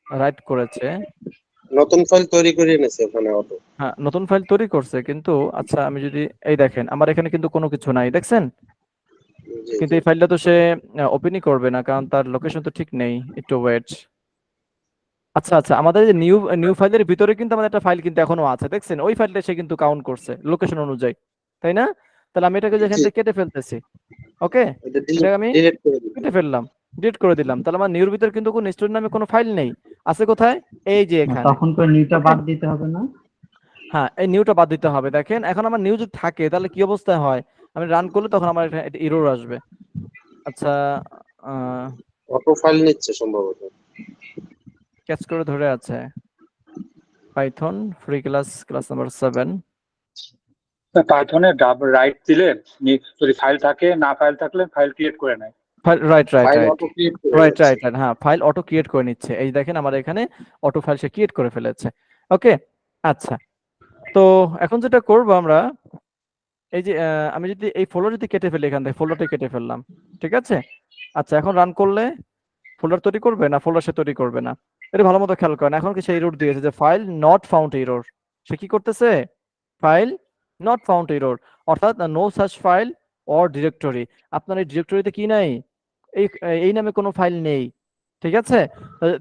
রাইট করেছে। নতুন ফাইল তৈরি করে এনেছে ওখানে অটো। হ্যাঁ, নতুন ফাইল তৈরি করছে, কিন্তু আচ্ছা আমি যদি এই দেখেন আমার এখানে কিন্তু কোনো কিছু নাই, দেখছেন? জি কিন্তু জি। এই ফাইলটা তো সে ওপেনই করবে না, কারণ তার লোকেশন তো ঠিক নেই। একটু ওয়েট। আচ্ছা আচ্ছা, আমাদের যে নিউ নিউ ফাইলের ভিতরে কিন্তু আমাদের একটা ফাইল কিন্তু এখনো আছে, দেখছেন? ওই ফাইলটা সে কিন্তু কাউন্ট করছে লোকেশন অনুযায়ী, তাই না? তাহলে আমি এটাকে যেখান জি, থেকে কেটে ফেলতেছি। ওকে, এটা এটাকে আমি ডিলিট করে দিতে কেটে হবে। ফেললাম, ডিলিট করে দিলাম। তাহলে আমার নিউর ভিতরে কিন্তু কোনো স্টুডেন্ট নামে কোনো ফাইল নেই। আছে কোথায়? এই যে এখানে। তখন তো নিউটা ওকে, বাদ দিতে হবে না? হ্যাঁ, এই নিউটা বাদ দিতে হবে। দেখেন এখন আমার নিউ যদি থাকে তাহলে কি অবস্থা হয়? আমি রান করলে তখন আমার এটা এরর আসবে। আচ্ছা, অটো ফাইল নিচ্ছে সম্ভবত। ক্যাচ করে ধরে আছে Python free class, class number 7। পাইথনে রাইট দিলে যদি ফাইল থাকে, না ফাইল থাকলে ফাইল ক্রিয়েট করে নেয়। File, right right file right auto create করে রাইট নিচ্ছে। রাইট রাইট, হ্যাঁ, ফাইল অটো ক্রিয়েট করে নিচ্ছে। এই দেখেন আমার এখানে অটো ফাইল সে ক্রিয়েট করে ফেলেছে। ওকে, আচ্ছা, তো এখন যেটা করব আমরা, এই যে আমি যদি এই ফোল্ডার যদি কেটে ফেলি, এখান থেকে ফোল্ডারটা কেটে ফেললাম। ঠিক আছে? আচ্ছা, এখন রান করলে ফোল্ডার তৈরি করবে না, ফোল্ডার সে তৈরি করবে না। এটা ভালো মতো খেয়াল করেন। এখন কি সেই এরর দিয়েছে যে ফাইল নট ফাউন্ড এরর। সে কি করতেছে? ফাইল নট ফাউন্ড এরর, অর্থাৎ নো সার্চ ফাইল অর ডিরেক্টরি। আপনার এই ডিরেক্টরিতে কি নাই? এই এই নামে কোনো ফাইল নেই। ঠিক আছে?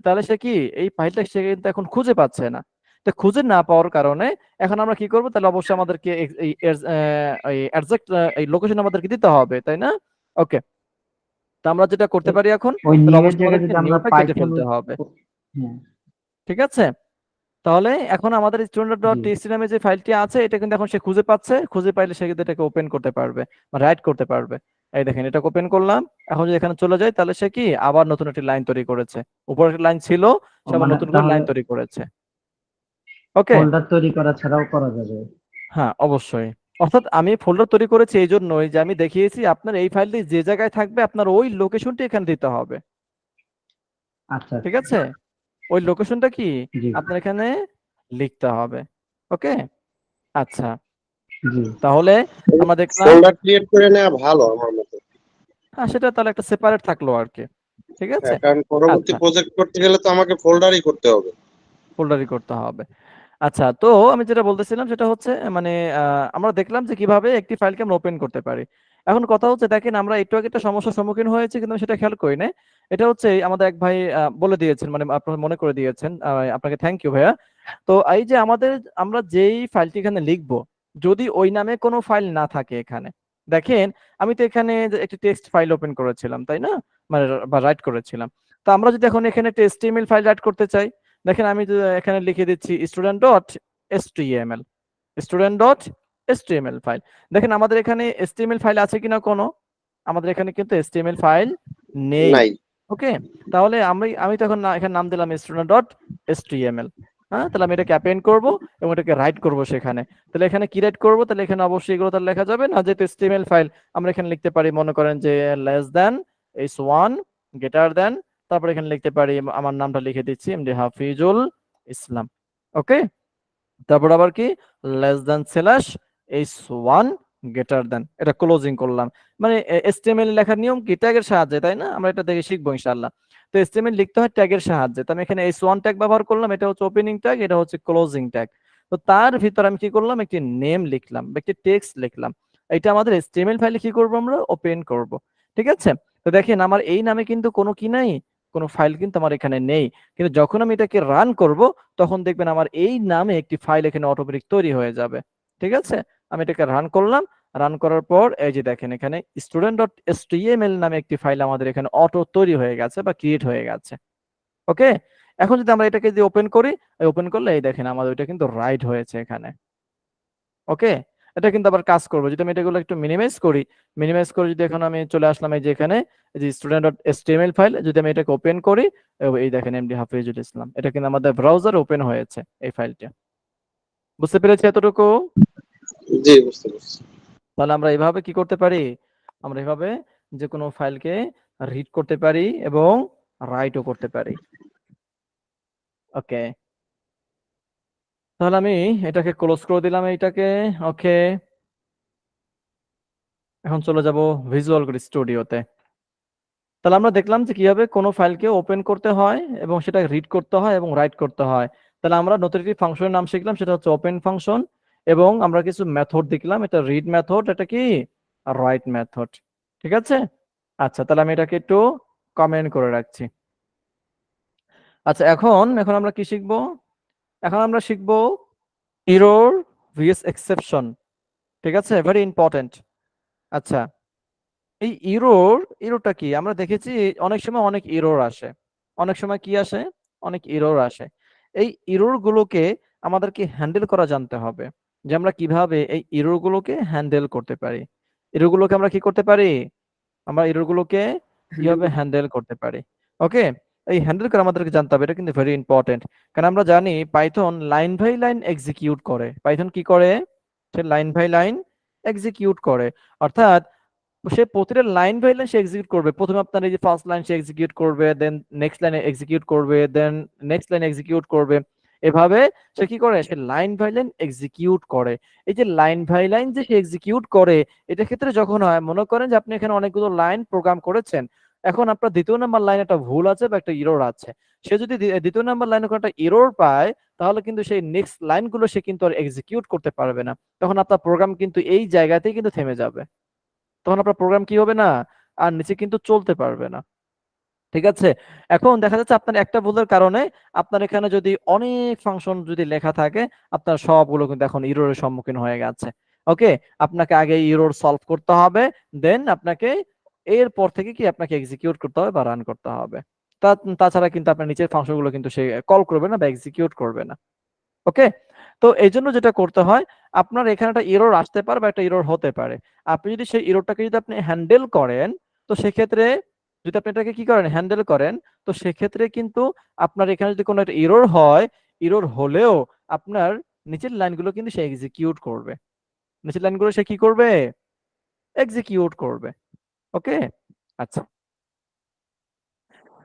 তাহলে সে কি এই ফাইলটা সে কিন্তু এখন খুঁজে পাচ্ছে না। তো খুঁজে না পাওয়ার কারণে এখন আমরা কি করব? তাহলে অবশ্যই আমাদেরকে এই এক্সাক্ট এই লোকেশন আমাদেরকে দিতে হবে, তাই না? ওকে, তো আমরা যেটা করতে পারি এখন, ওই তাহলে নিউ এর অবশ্যই জায়গায় আমাদেরকে যদি আমরা নিউটা কেটে পাইথন। ফেলতে হবে। হ্যাঁ। ঠিক আছে? তাহলে এখন আমাদের স্টুডেন্ট ডট জি। টিএক্সটি নামে যে ফাইলটি আছে এটা কিন্তু এখন সে খুঁজে পাচ্ছে, খুঁজে পাইলে সে কিন্তু এটাকে ওপেন করতে পারবে বা রাইট করতে পারবে। এই দেখেন এটা ওপেন করলাম। এখন যদি এখানে চলে যায় তাহলে সে কি আবার নতুন একটি লাইন তৈরি করেছে। উপরে একটা লাইন ছিল, ও সে আবার মানে নতুন করে তাহলে লাইন তৈরি করেছে। ওকে, ফোল্ডার তৈরি করা ছাড়াও করা যাবে? হ্যাঁ অবশ্যই। অর্থাৎ আমি ফোল্ডার তৈরি করেছি এই জন্যই যে আমি দেখিয়েছি আপনার এই ফাইলটি যে জায়গায় থাকবে আপনার ওই লোকেশনটি এখানে দিতে হবে। আচ্ছা ঠিক আচ্ছা। আছে? ওই লোকেশনটা কি জি আপনার এখানে লিখতে হবে। ওকে, আচ্ছা, জি। তাহলে আমরা দেখলাম, ফোল্ডার ক্রিয়েট করে নেওয়া ভালো আমার মতে। হ্যাঁ, সেটা তাহলে একটা সেপারেট থাকলো আর কি। ঠিক আছে? হ্যাঁ, কারণ পরবর্তী আচ্ছা, প্রজেক্ট করতে গেলে তো আমাকে ফোল্ডারই করতে হবে। ফোল্ডারই করতে হবে। আচ্ছা, তো আমি যেটা বলতেছিলাম সেটা হচ্ছে মানে আমরা দেখলাম যে কিভাবে একটি ফাইলকে আমরা ওপেন করতে পারি। এখন কথা হচ্ছে দেখেন আমরা একটু আগে একটা সমস্যার সম্মুখীন হয়েছি কিন্তু আমি সেটা খেয়াল করি না। এটা হচ্ছে আমাদের এক ভাই বলে দিয়েছেন, মানে আপনারা মনে করে দিয়েছেন, আপনাকে থ্যাংক ইউ ভাইয়া। তো এই যে আমরা যেই ফাইলটি এখানে লিখবো, যদি ওই নামে কোনো ফাইল না থাকে এখানে, দেখেন আমি তো এখানে যে একটি টেক্সট ফাইল ওপেন করেছিলাম তাই না, মানে বা রাইট করেছিলাম। তো আমরা যদি এখন এখানে একটা HTML ফাইল রাইট করতে চাই, দেখেন আমি যদি এখানে লিখে দিচ্ছি student.html, student.html ফাইল। দেখেন আমাদের এখানে HTML ফাইল আছে কিনা কোনো, আমাদের এখানে কিন্তু HTML ফাইল নেই। নাই। ওকে, তাহলে আমি তো এখন এখানে নাম দিলাম student.html। হ্যাঁ, তাহলে আমি এটাকে অ্যাপেন্ড করব এবং এটাকে রাইট করব সেখানে। তাহলে এখানে কি রাইট করব, তাহলে এখানে অবশ্যই এগুলো তাহলে লেখা যাবে না, যেহেতু HTML ফাইল আমরা এখানে লিখতে পারি, মনে করেন যে less than h1 greater than, তারপর এখানে লিখতে পারি আমার নামটা লিখে দিচ্ছি এমডি হাফিজুল ইসলাম। ওকে, তারপর আবার কি less than slash h1 greater than, এটা ক্লোজিং করলাম। মানে HTML লেখার নিয়ম কি ট্যাগের সাহায্যে, তাই না? আমরা এটা দেখে শিখবো ইনশাআল্লাহ। তো HTML লিখতে হয় ট্যাগের সাহায্যে, তো আমি এখানে h1 ট্যাগ ব্যবহার করলাম, এটা হচ্ছে ওপেনিং ট্যাগ, এটা হচ্ছে ক্লোজিং ট্যাগ। তো তার ভিতর আমি কি করলাম, একটি নেম লিখলাম, একটি টেক্সট লিখলাম। এটা আমাদের HTML ফাইলে কি করব, আমরা ওপেন করব। ঠিক আছে, তো দেখেন আমার এই নামে কিন্তু কোনো কি নাই, কোনো ফাইল কিন্তু আমার এখানে নেই। কিন্তু যখন আমি এটাকে রান করব, তখন দেখবেন আমার এই নামে একটি ফাইল এখানে অটোমেটিক তৈরি হয়ে যাবে। ঠিক আছে, আমি এটাকে রান করলাম, রান করার পর এই যে দেখেন এখানে student.html নামে একটি ফাইল আমাদের এখানে অটো তৈরি হয়ে গেছে বা ক্রিয়েট হয়ে গেছে। ওকে, এখন যদি আমরা এটাকে যদি ওপেন করি, ওপেন করলে এই দেখেন আমাদের ওইটা কিন্তু রাইট হয়েছে এখানে। ওকে, এটা কিন্তু আবার কাজ করবে যদি আমি এটাগুলো একটু মিনিমাইজ করি। মিনিমাইজ করে যদি এখন আমি চলে আসলাম এই যে এখানে এই যে student.html ফাইল, যদি আমি এটাকে ওপেন করি, এই দেখেন এমডি হাফিজুল ইসলাম, এটা কিন্তু আমাদের ব্রাউজার ওপেন হয়েছে এই ফাইলটা। বুঝতে পেরেছি এতটুকু? জি, বুঝতে পারছি। তাহলে আমরা এইভাবে কি করতে পারি, আমরা এইভাবে যে কোনো ফাইলকে রিড করতে পারি এবং রাইটও করতে পারি। ওকে, তাহলে আমি এটাকে ক্লোজ করে দিলাম এইটাকে। ওকে, এখন চলে যাব ভিজুয়াল স্টুডিওতে। তাহলে আমরা দেখলাম যে কিভাবে কোনো ফাইলকে ওপেন করতে হয় এবং সেটা রিড করতে হয় এবং রাইট করতে হয়। তাহলে আমরা নতুন একটি ফাংশনের নাম শিখলাম, সেটা হচ্ছে ওপেন ফাংশন, এবং আমরা কিছু মেথড দেখলাম, এটা রিড মেথড, এটা কি রাইট মেথড। ঠিক আছে, আচ্ছা তাহলে আমি এটাকে একটু কমেন্ট করে রাখছি। আচ্ছা, এখন এখন আমরা কি শিখবো, এখন আমরা শিখবো এরর ভিএস এক্সেপশন। ঠিক আছে, ভেরি ইম্পর্টেন্ট। আচ্ছা, এই এররটা কি, আমরা দেখেছি অনেক সময় অনেক এরর আসে, অনেক সময় কি আসে, অনেক এরর আসে। এই এরর গুলোকে আমাদেরকে হ্যান্ডেল করা জানতে হবে, যে আমরা কিভাবে এই এরর গুলোকে হ্যান্ডেল করতে পারি। এরর গুলোকে আমরা কি করতে পারি, আমরা এরর গুলোকে কিভাবে হ্যান্ডেল করতে পারি। ওকে, এই হ্যান্ডেল করা আমাদেরকে জানতে হবে, এটা কিন্তু ভেরি ইম্পর্টেন্ট। কারণ আমরা জানি Python line by line execute করে। পাইথন কি করে, সে লাইন বাই লাইন এক্সিকিউট করে, অর্থাৎ সে প্রতিটা লাইন বাই লাইন সে এক্সিকিউট করবে। প্রথমে আপনার এই যে ফার্স্ট লাইন সে এক্সিকিউট করবে, দেন নেক্সট লাইনে এক্সিকিউট করবে, দেন নেক্সট লাইনে এক্সিকিউট করবে। এভাবে সে কি করে, সে লাইন বাই লাইন এক্সিকিউট করে। এই যে লাইন বাই লাইন যে সে এক্সিকিউট করে, এটা ক্ষেত্রে যখন হয়, মনে করেন যে আপনি এখানে অনেকগুলো লাইন প্রোগ্রাম করেছেন, এখন আপনার দ্বিতীয় নাম্বার লাইনে একটা ভুল আছে বা একটা এরর আছে। সে যদি দ্বিতীয় নাম্বার লাইনে কোনো একটা এরর পায়, তাহলে কিন্তু সেই নেক্সট লাইনগুলো সে কিন্তু আর এক্সিকিউট করতে পারবে না। তখন আপনার প্রোগ্রাম কিন্তু এই জায়গাতেই কিন্তু থেমে যাবে, তখন আপনার প্রোগ্রাম কি হবে না, আর নিচে কিন্তু চলতে পারবে না। ঠিক আছে, এখন দেখা যাচ্ছে আপনার একটা ভুলের কারণে আপনার এখানে যদি অনেক ফাংশন যদি লেখা থাকে, আপনার সবগুলো কিন্তু এখন এররের সম্মুখীন হয়ে গেছে। ওকে, আপনাকে আগে এরর সলভ করতে হবে, দেন আপনাকে এরপর থেকে কি আপনাকে এক্সিকিউট করতে হবে বা রান করতে হবে। তাছাড়া কিন্তু আপনার নিচের ফাংশনগুলো কিন্তু সে কল করবে না বা এক্সিকিউট করবে না। ওকে, তো এই জন্য যেটা করতে হয়, আপনার এখানে একটা এরর আসতে পারে বা একটা এরর হতে পারে। আপনি যদি সেই এররটাকে যদি আপনি হ্যান্ডেল করেন, তো সেক্ষেত্রে যদি আপনি এটাকে কি করেন, হ্যান্ডেল করেন, তো সেক্ষেত্রে কিন্তু আপনার এখানে যদি কোনো একটা এরর হয়, এরর হলেও আপনার নিচের লাইনগুলো কিন্তু সে এক্সিকিউট করবে, নিচের লাইনগুলো সে কি করবে, এক্সিকিউট করবে। ওকে, আচ্ছা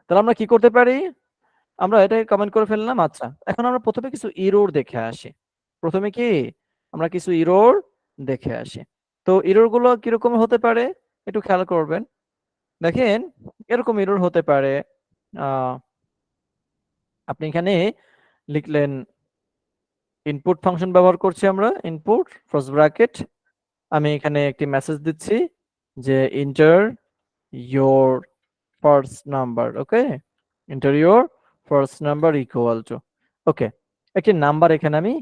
তাহলে আমরা কি করতে পারি, আমরা এটাকে কমেন্ট করে ফেললাম। আচ্ছা, এখন আমরা প্রথমে কিছু এরর দেখে আসি। প্রথমে কি আমরা কিছু এরর দেখে আসি। তো এরর গুলো কিরকম হতে পারে একটু খেয়াল করবেন। দেখেন এরকম এরর হতে পারে, আপনি এখানে লিখলেন ইনপুট ফাংশন ব্যবহার করছি আমরা, ইনপুট ফার্স্ট ব্র্যাকেট, আমি এখানে একটি মেসেজ দিচ্ছি যে enter your first number, okay, enter your first number equal to, ওকে, একটি নাম্বার এখানে আমি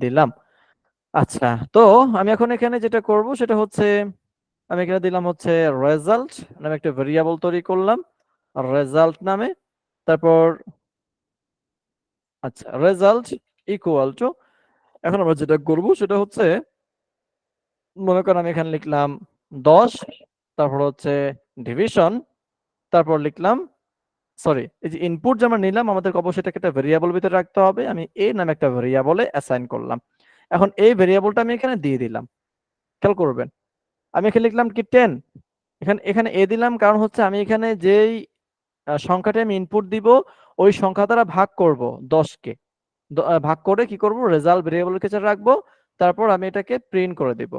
দিলাম। আচ্ছা, তো আমি এখন এখানে যেটা করব সেটা হচ্ছে আমি এখানে দিলাম হচ্ছে রেজাল্ট নামে একটা ভেরিয়েবল তৈরি করলাম, রেজাল্ট নামে। তারপর আচ্ছা, রেজাল্ট ইকুয়াল টু, এখন আমরা যেটা করব সেটা হচ্ছে মনে করেন আমি এখানে লিখলাম 10, তারপর হচ্ছে ডিভিশন, তারপর লিখলাম সরি, এই যে ইনপুট যে আমরা নিলাম আমাদেরকে অবশ্যই এটাকে একটা ভেরিয়েবল ভিতরে রাখতে হবে। আমি এ নামে একটা ভেরিয়েবলে অ্যাসাইন করলাম। এখন এই ভেরিয়েবলটা আমি এখানে দিয়ে দিলাম, খেয়াল করবেন। আমি এখানে লিখলাম কি 10, এখানে এখানে এ দিলাম কারণ হচ্ছে আমি এখানে যেই সংখ্যাটা আমি ইনপুট দিব ওই সংখ্যা দ্বারা ভাগ করব 10কে, ভাগ করে কি করব রেজাল্ট ভেরিয়েবলের কাছে রাখবো, তারপর আমি এটাকে প্রিন্ট করে দিব।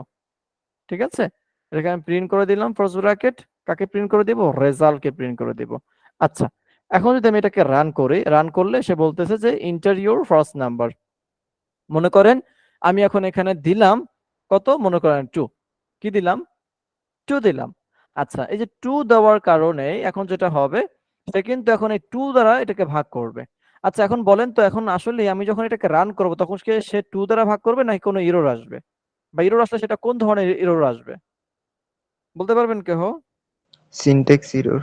ঠিক আছে, এটাকে আমি প্রিন্ট করে দিলাম ফার্স্ট ব্র্যাকেট, কাকে প্রিন্ট করে দিব, রেজাল্টকে প্রিন্ট করে দিব। আচ্ছা, এখন যদি আমি এটাকে রান করি, রান করলে সে বলতেছে যে এন্টার ইউর ফার্স্ট নাম্বার। মনে করেন আমি এখন এখানে দিলাম কত, মনে করেন 2, কি দিলাম, 2 দিলাম। আচ্ছা, এই যে 2 দেওয়ার কারণে এখন যেটা হবে সে কিন্তু এখন এই 2 দ্বারা এটাকে ভাগ করবে। আচ্ছা, এখন বলেন তো, এখন আসলে আমি যখন এটাকে রান করব তখন সে 2 দ্বারা ভাগ করবে নাকি কোনো এরর আসবে, বা এরর আসলে সেটা কোন ধরনের এরর আসবে বলতে পারবেন কেহ? Syntax error.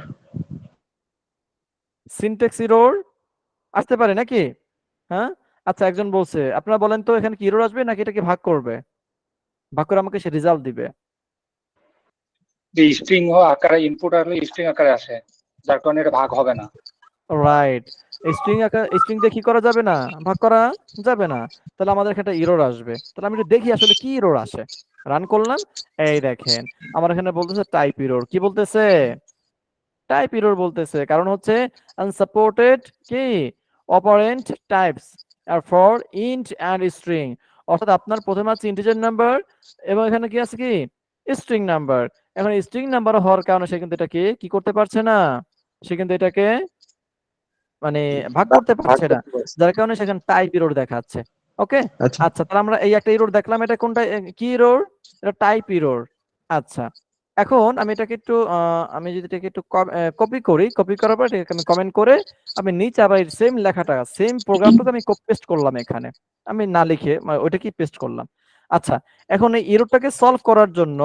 সিনট্যাক্স এরর আসতে পারে নাকি? হ্যাঁ, আচ্ছা, একজন বলছে, আপনারা বলেন তো এখানে কি এরর আসবে নাকি এটাকে ভাগ করবে, ভাগ করে আমাকে সে রেজাল্ট দিবে? যে স্ট্রিং আকারে ইনপুট আসলে স্ট্রিং আকারে আসে, যার কারণে এটা ভাগ হবে না। রাইট, স্ট্রিং স্ট্রিং দিয়ে কি করা যাবে না, ভাগ করা যাবে না। তাহলে আমাদের এখানে একটা এরর আসবে। তাহলে আমি একটু দেখি আসলে কি এরর আসে। রান করলাম, এই দেখেন আমার এখানে বলতেছে টাইপ এরর। কি বলতেছে, টাইপ এরর বলতেছে, কারণ হচ্ছে আনসাপোর্টেড কি অপারেন্ট টাইপস আর ফর ইন্ট এন্ড স্ট্রিং, অর্থাৎ আপনার প্রথমে আছে ইন্টিজার নাম্বার এবং এখানে কি আছে কি স্ট্রিং নাম্বার। এখন স্ট্রিং নাম্বার হওয়ার কারণে সে কিন্তু এটাকে কি করতে পারছে না, সে কিন্তু এটাকে মানে ভাগ করতে ভাগ পারছে না, করতে পারছি। যার কারণে সেখানে টাইপ এরর দেখাচ্ছে। ওকে, আচ্ছা, আচ্ছা, তাহলে আমরা এই একটা এরর দেখলাম, এটা কোনটা, কি এরর, এটা টাইপ এরর। আচ্ছা, এখন আমি এটাকে একটু আমি যদি এটাকে একটু কপি করি, কপি করার পর এটাকে আমি কমেন্ট করে আমি নিচে আবার সেম লেখাটা সেম প্রোগ্রামটাকে আমি কপি পেস্ট করলাম এখানে, আমি না লিখে ওইটা কি পেস্ট করলাম। আচ্ছা, এখন এই এররটাকে সলভ করার জন্য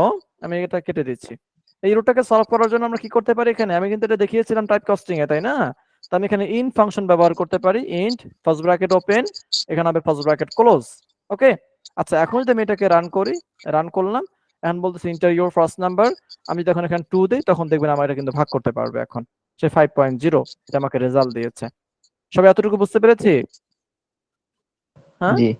আমি এটা কেটে দিচ্ছি। এই এররটাকে সলভ করার জন্য আমরা কি করতে পারি, এখানে আমি কিন্তু এটা দেখিয়েছিলাম টাইপ কাস্টিং এ, তাই না? তো আমি এখানে ইন্ট ফাংশন ব্যবহার করতে পারি, ইন্ট ফার্স্ট ব্র্যাকেট ওপেন, এখানে হবে ফার্স্ট ব্র্যাকেট ক্লোজ। ওকে, আচ্ছা, এখন যদি আমি এটাকে রান করি, রান করলাম, এখন বলতেছে ইন্টার ইউর ফার্স্ট নাম্বার। আমি যখন এখানে 2 দিই তখন দেখবেন আমার এটা কিন্তু ভাগ করতে পারবে এখন সে 5.0, এটা আমাকে রেজাল্ট দিয়েছে। সবাই এতটুকু বুঝতে পেরেছি? হ্যাঁ, জি।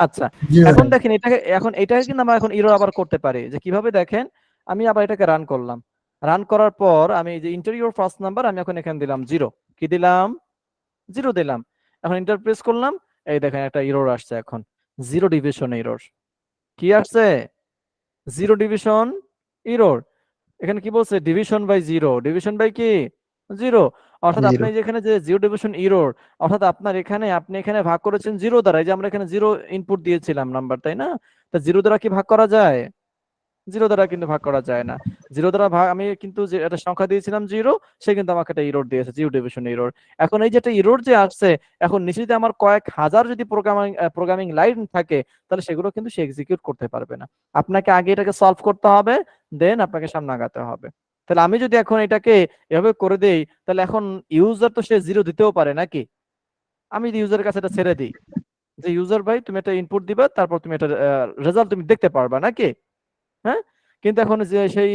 আচ্ছা, এখন দেখেন এটাকে, এখন এটাকে কিন্তু আমরা এখন এরর আবার করতে পারি, যে কিভাবে দেখেন, আমি আবার এটাকে রান করলাম, রান করার পর আমি যে ইন্টার ইউর ফার্স্ট নাম্বার আমি এখন এখানে দিলাম 0, কি দিলাম, 0 দিলাম। এখন এন্টার প্রেস করলাম, এই দেখেন একটা এরর আসছে এখন, 0 ডিভিশন এরর। কি আসছে, 0 ডিভিশন এরর। এখানে কি বলছে, ডিভিশন বাই 0, ডিভিশন বাই কি 0, অর্থাৎ আপনি 0। যেখানে যে 0 ডিভিশন এরর, অর্থাৎ আপনার এখানে আপনি এখানে ভাগ করেছেন 0 দ্বারা, এই যে আমরা এখানে 0 ইনপুট দিয়েছিলাম নাম্বার, তাই না? তা 0 দ্বারা কি ভাগ করা যায়, 0 দ্বারা কিন্তু ভাগ করা যায় না। 0 দ্বারা ভাগ, আমি কিন্তু যে একটা সংখ্যা দিয়েছিলাম 0, সে কিন্তু আমাকে একটা এরর দিয়েছে, 0 ডিভিশন এরর। এখন এই যে একটা এরর যে আসছে, এখন নিচে যদি আমার কয়েক হাজার যদি প্রোগ্রামিং লাইন থাকে, তাহলে সেগুলো কিন্তু সে এক্সিকিউট করতে পারবে না। আপনাকে আগে এটাকে সলভ করতে হবে, দেন আপনাকে সামনে আগাতে হবে। তাহলে আমি যদি এখন এটাকে এভাবে করে দেই, তাহলে এখন ইউজার তো সে 0 দিতেও পারে নাকি? আমি যদি ইউজারের কাছে এটা ছেড়ে দিই যে ইউজার ভাই তুমি একটা ইনপুট দিবা, তারপর তুমি এটা রেজাল্ট তুমি দেখতে পারবা নাকি? হ্যাঁ, কিন্তু এখন যে সেই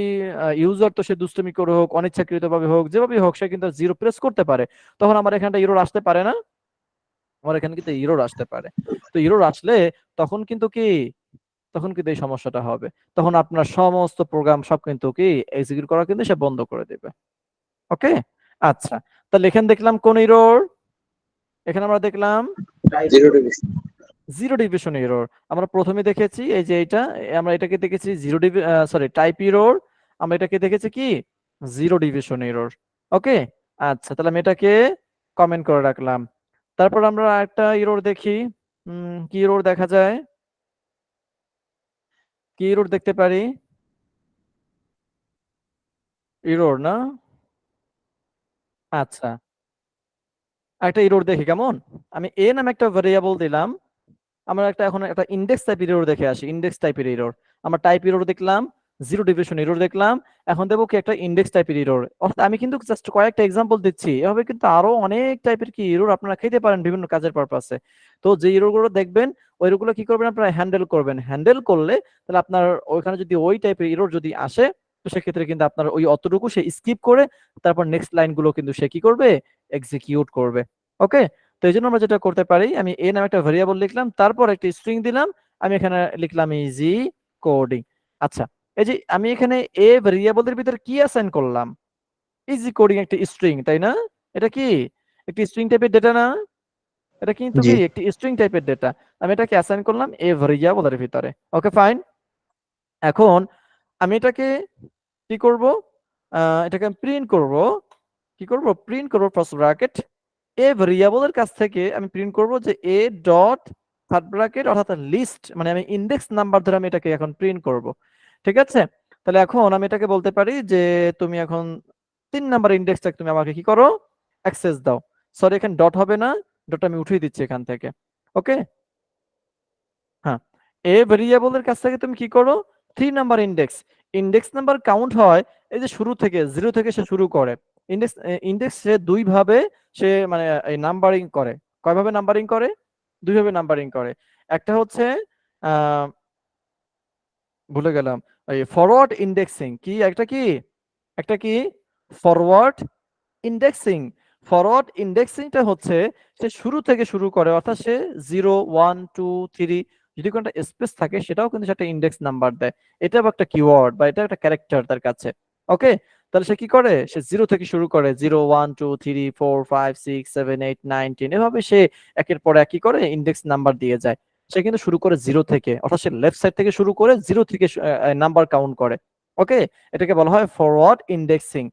ইউজার তো সে দুষ্টুমি করে হোক, অনিচ্ছাকৃত ভাবে হোক, যেভাবে হোক, সে কিন্তু 0 প্রেস করতে পারে। তখন আমার এখানটা এরর আসতে পারে না, আমার এখানে কিন্তু এরর আসতে পারে। তো এরর আসলে তখন কিন্তু কি, তখন কিন্তু এই সমস্যাটা হবে, তখন আপনার সমস্ত প্রোগ্রাম সব কিন্তু কি এক্সিকিউট করা কিন্তু সে বন্ধ করে দেবে। ওকে, আচ্ছা, তাহলে এখানে দেখলাম কোন এরর, এখানে আমরা দেখলাম 0 ডিভিশন। 0 division error. আমরা প্রথমে দেখেছি এই যে এটা, আমরা এটাকে দেখেছি 0 সরি টাইপ এরর, আমরা এটাকে দেখেছি কি 0 ডিভিশন এরর। ওকে, আচ্ছা, তাহলে আমি এটাকে কমেন্ট করে রাখলাম। তারপর আমরা একটা এরর দেখি, কি এরর দেখা যায়, কি এরর দেখতে পারি, এরর না? আচ্ছা, একটা এরর দেখি কেমন। আমি a নামে একটা ভেরিয়েবল দিলাম, আমরা এখন একটা ইন্ডেক্স টাইপের এরর দেখে আসি। ইন্ডেক্স টাইপের এরর, আমরা টাইপ এরর দেখলাম, জিরো ডিভিশন এরর দেখলাম, এখন দেবো কি একটা ইন্ডেক্স টাইপের এরর। অর্থাৎ আমি কিন্তু জাস্ট কয়েকটা এক্সাম্পল দিচ্ছি, এভাবে কিন্তু আরো অনেক টাইপের কি এরর আপনারা খেতে পারেন বিভিন্ন কাজের পারপাসে। তো যে এরর গুলো দেখবেন ওই এরর গুলো কি করবেন আপনারা হ্যান্ডেল করবেন। হ্যান্ডেল করলে তাহলে আপনার ওইখানে যদি ওই টাইপের এরর যদি আসে, তো সেক্ষেত্রে কিন্তু আপনার ওই অতটুকু সে স্কিপ করে তারপর নেক্সট লাইন গুলো কিন্তু সে কি করবে, এক্সিকিউট করবে। ওকে, তো এই জন্য আমরা যেটা করতে পারি, আমি a নামে একটা ভেরিয়েবল লিখলাম, তারপর একটা স্ট্রিং দিলাম, আমি এখানে লিখলাম ইজি কোডিং। আচ্ছা, এই যে আমি এখানে a ভেরিয়েবলের ভিতরে কি অ্যাসাইন করলাম, ইজি কোডিং একটা স্ট্রিং, তাই না? এটা কি একটি স্ট্রিং টাইপের ডেটা না? এটা কিন্তু জি কি একটি স্ট্রিং টাইপের ডেটা, আমি এটাকে অ্যাসাইন করলাম a ভেরিয়েবলের ভিতরে। Okay fine. এখন আমি এটাকে কি করব, এটাকে প্রিন্ট করব। কি করব, প্রিন্ট করব ফার্স্ট ব্র্যাকেট এ ভেরিয়েবলের কাছ থেকে আমি প্রিন্ট করব যে এ ডট থার্ড ব্র্যাকেট অর্থাৎ লিস্ট, মানে আমি ইন্ডেক্স নাম্বার ধরে আমি এটাকে এখন প্রিন্ট করব। ঠিক আছে, তাহলে এখন আমি এটাকে বলতে পারি যে তুমি এখন 3 নাম্বার ইন্ডেক্সটা তুমি আমাকে কি করো, অ্যাক্সেস দাও। সরি, এখানে ডট হবে না, ডট আমি উঠিয়ে দিচ্ছি এখান থেকে। ওকে, হ্যাঁ, এ ভেরিয়েবলের কাছ থেকে তুমি কি করো, 3 number index. Index number count হয় এই যে শুরু থেকে, জিরো থেকে সে শুরু করে। ইন্ডেক্স ইন্ডেক্স সে দুই ভাবে সে মানে এই নাম্বারিং করে। কয়ভাবে নাম্বারিং করে? দুইভাবে নাম্বারিং করে। একটা হচ্ছে আহ ভুলে গেলাম, এই ফরওয়ার্ড ইন্ডেক্সিং। কি একটা কি, একটা কি ফরওয়ার্ড ইন্ডেক্সিং। ফরওয়ার্ড ইন্ডেক্সিংটা হচ্ছে সে শুরু থেকে শুরু করে, অর্থাৎ সে 0 1 2 3 যদি কোনো স্পেস থাকে সেটাও কিন্তু একটা ইন্ডেক্স নাম্বার দেয়। এটাও একটা কিওয়ার্ড বা এটা একটা ক্যারেক্টার তার কাছে। ওকে, তাহলে সে কি করে, সে 0 থেকে শুরু করে, 0 1 2 3 4 5 6 7 8 9 10, এভাবে সে একের পর এক কি করে ইন্ডেক্স নাম্বার দিয়ে যায়। সে কিন্তু শুরু করে 0 থেকে, অর্থাৎ সে লেফট সাইড থেকে শুরু করে 0 থেকে নাম্বার কাউন্ট করে। ওকে, এটাকে বলা হয় ফরওয়ার্ড ইন্ডেক্সিং।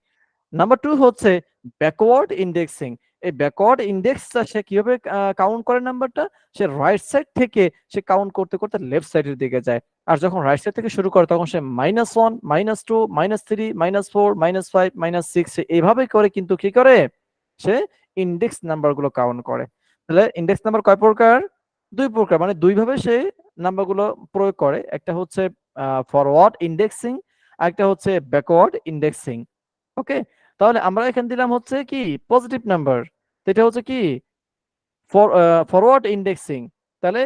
নাম্বার 2 হচ্ছে ব্যাকওয়ার্ড ইন্ডেক্সিং। এই ব্যাকওয়ার্ড ইন্ডেক্সটা সে কিভাবে কাউন্ট করে নাম্বারটা, সে রাইট সাইড থেকে সে কাউন্ট করতে করতে লেফট সাইডের দিকে যায়। আর যখন রাইট সাইড থেকে শুরু করে তখন সে -1 -2 -3 -4 -5 -6 এইভাবে করে কিন্তু কি করে, সে ইন্ডেক্স নাম্বার গুলো কাউন্ট করে। তাহলে ইন্ডেক্স নাম্বার কয় প্রকার? 2 প্রকার, মানে দুইভাবে সে নাম্বারগুলো প্রয়োগ করে। একটা হচ্ছে ফরওয়ার্ড ইন্ডেক্সিং, আর একটা হচ্ছে ব্যাকওয়ার্ড ইন্ডেক্সিং। ওকে, তাহলে আমরা এখানে দিলাম হচ্ছে কি পজিটিভ নাম্বার, এটা হচ্ছে কি ফরওয়ার্ড ইন্ডেক্সিং। তাহলে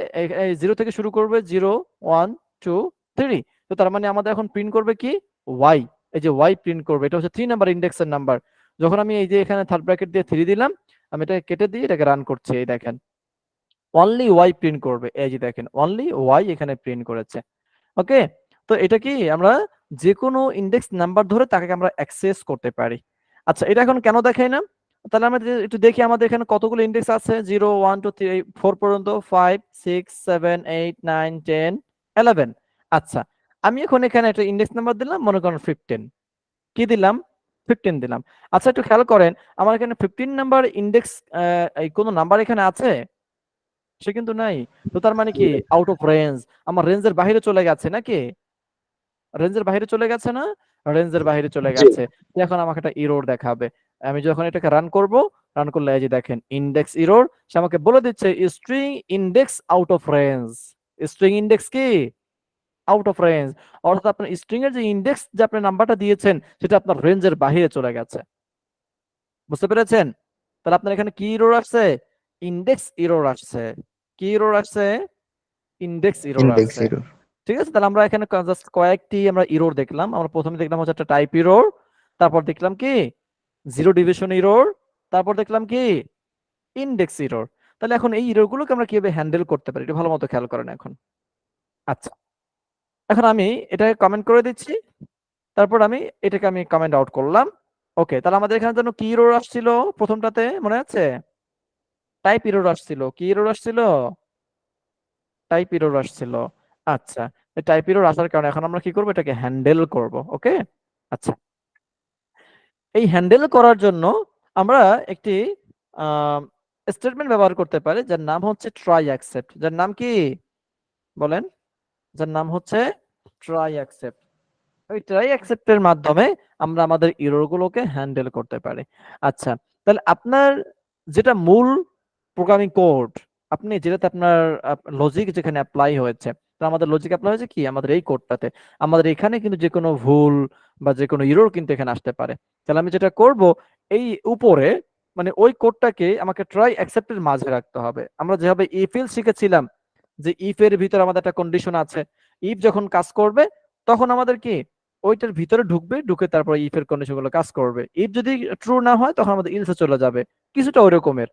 0 থেকে শুরু করবে, 0 1 2 3। তো তার মানে আমাদের এখন প্রিন্ট করবে কি ওয়াই, এই যে ওয়াই প্রিন্ট করবে, এটা হচ্ছে 3 নাম্বার ইন্ডেক্সের নাম্বার। যখন আমি এই যে এখানে থার্ড ব্র্যাকেট দিয়ে 3 দিলাম, আমি এটা কেটে দিয়ে এটাকে রান করছি, এই দেখেন অনলি ওয়াই প্রিন্ট করবে, এই যে দেখেন অনলি ওয়াই এখানে প্রিন্ট করেছে। ওকে, তো এটা কি আমরা যে কোনো ইন্ডেক্স নাম্বার ধরে তাকে আমরা অ্যাক্সেস করতে পারি। আচ্ছা, এটা এখন কেন দেখাই না? তাহলে আমরা একটু দেখি আমাদের এখানে কতগুলো ইন্ডেক্স আছে, 0 1 2 3 4 পর্যন্ত, 5 6 7 8 9 10 11। আচ্ছা, আমি এখন এখানে একটা ইন্ডেক্স নাম্বার দিলাম, মনে করেন 15। কি দিলাম? 15 দিলাম। আচ্ছা, একটু খেয়াল করেন, আমার এখানে 15 নাম্বার ইন্ডেক্স এই কোন নাম্বার এখানে আছে? সে কিন্তু নাই। তো তার মানে কি আউট অফ রেঞ্জ, আমার রেঞ্জের বাইরে চলে গেছে নাকি? রেঞ্জের বাইরে চলে গেছে না? রেঞ্জের বাইরে চলে জি গেছে। এখন আমাকে একটা এরর দেখাবে। আমি যখন এটাকে রান করব, রান করলে এই যে দেখেন ইনডেক্স এরর, সে আমাকে বলে দিচ্ছে string index out of range. String index কি আউট অফ রেঞ্জ, অর্থাৎ আপনার স্ট্রিং এর যে ইনডেক্স যে আপনি নাম্বারটা দিয়েছেন সেটা আপনার রেঞ্জের বাইরে চলে গেছে। বুঝতে পেরেছেন? তাহলে আপনার এখানে কি এরর আসছে? ইনডেক্স এরর আসছে। কি এরর আসছে? ইনডেক্স এরর ইন্ডেক্স আসছে। এরর। ঠিক আছে, তাহলে আমরা এখানে জাস্ট কয়েকটি আমরা এরর দেখলাম। আমরা প্রথমে দেখলাম হচ্ছে একটা টাইপ এরর, তারপর দেখলাম কি জিরো ডিভিশন এরর, তারপর দেখলাম কি ইনডেক্স এরর। তাহলে এখন এই এরর গুলোকে আমরা কিভাবে হ্যান্ডেল করতে পারি এটা ভালো মতো খেয়াল করেন এখন। আচ্ছা, এখন আমি এটাকে কমেন্ট করে দিচ্ছি, তারপর আমি এটাকে আমি কমেন্ট আউট করলাম। ওকে, তাহলে আমাদের এখানে জন্য কি এরর আসছিল প্রথমটাতে মনে আছে? টাইপ এরর আসছিল। কি এরর আসছিল? টাইপ এরর আসছিল। আচ্ছা, টাইপ এরর আসার কারণে এখন আমরা কি করব, এটাকে হ্যান্ডেল করব। ওকে, আচ্ছা, এই হ্যান্ডেল করার জন্য আমরা একটি স্টেটমেন্ট ব্যবহার করতে পারি যার নাম হচ্ছে ট্রাই অ্যাকসেপ্ট। যার নাম কি বলেন? যার নাম হচ্ছে ট্রাই অ্যাকসেপ্ট। ওই ট্রাই অ্যাকসেপ্টের মাধ্যমে আমরা আমাদের এরর গুলোকে হ্যান্ডেল করতে পারি। আচ্ছা, তাহলে আপনার যেটা মূল প্রোগ্রামিং কোড, আপনি যেটাতে আপনার লজিক যেখানে অ্যাপ্লাই হয়েছে, তো আমাদের লজিক অ্যাপ্লাই হয়েছে কি আমাদের এই কোডটাতে, আমাদের এখানে কিন্তু যে কোনো ভুল বা যে কোনো এরর কিন্তু এখানে আসতে পারে। তাহলে আমি যেটা করব, এই উপরে মানে ওই কোডটাকে আমাকে ট্রাই অ্যাকসেপ্টের মাঝে রাখতে হবে। আমরা যেভাবে ইফ এলস শিখেছিলাম, যে ইফ এর ভিতরে আমাদের একটা কন্ডিশন আছে, ইফ যখন কাজ করবে তখন আমাদের কি ওইটার ভিতরে ঢুকবে, ঢুকে তারপরে ইফ এর কন্ডিশন গুলো কাজ করবে। ইফ যদি ট্রু না হয় তখন আমাদের ইলসে চলে যাবে, কিছুটা ওই রকমের।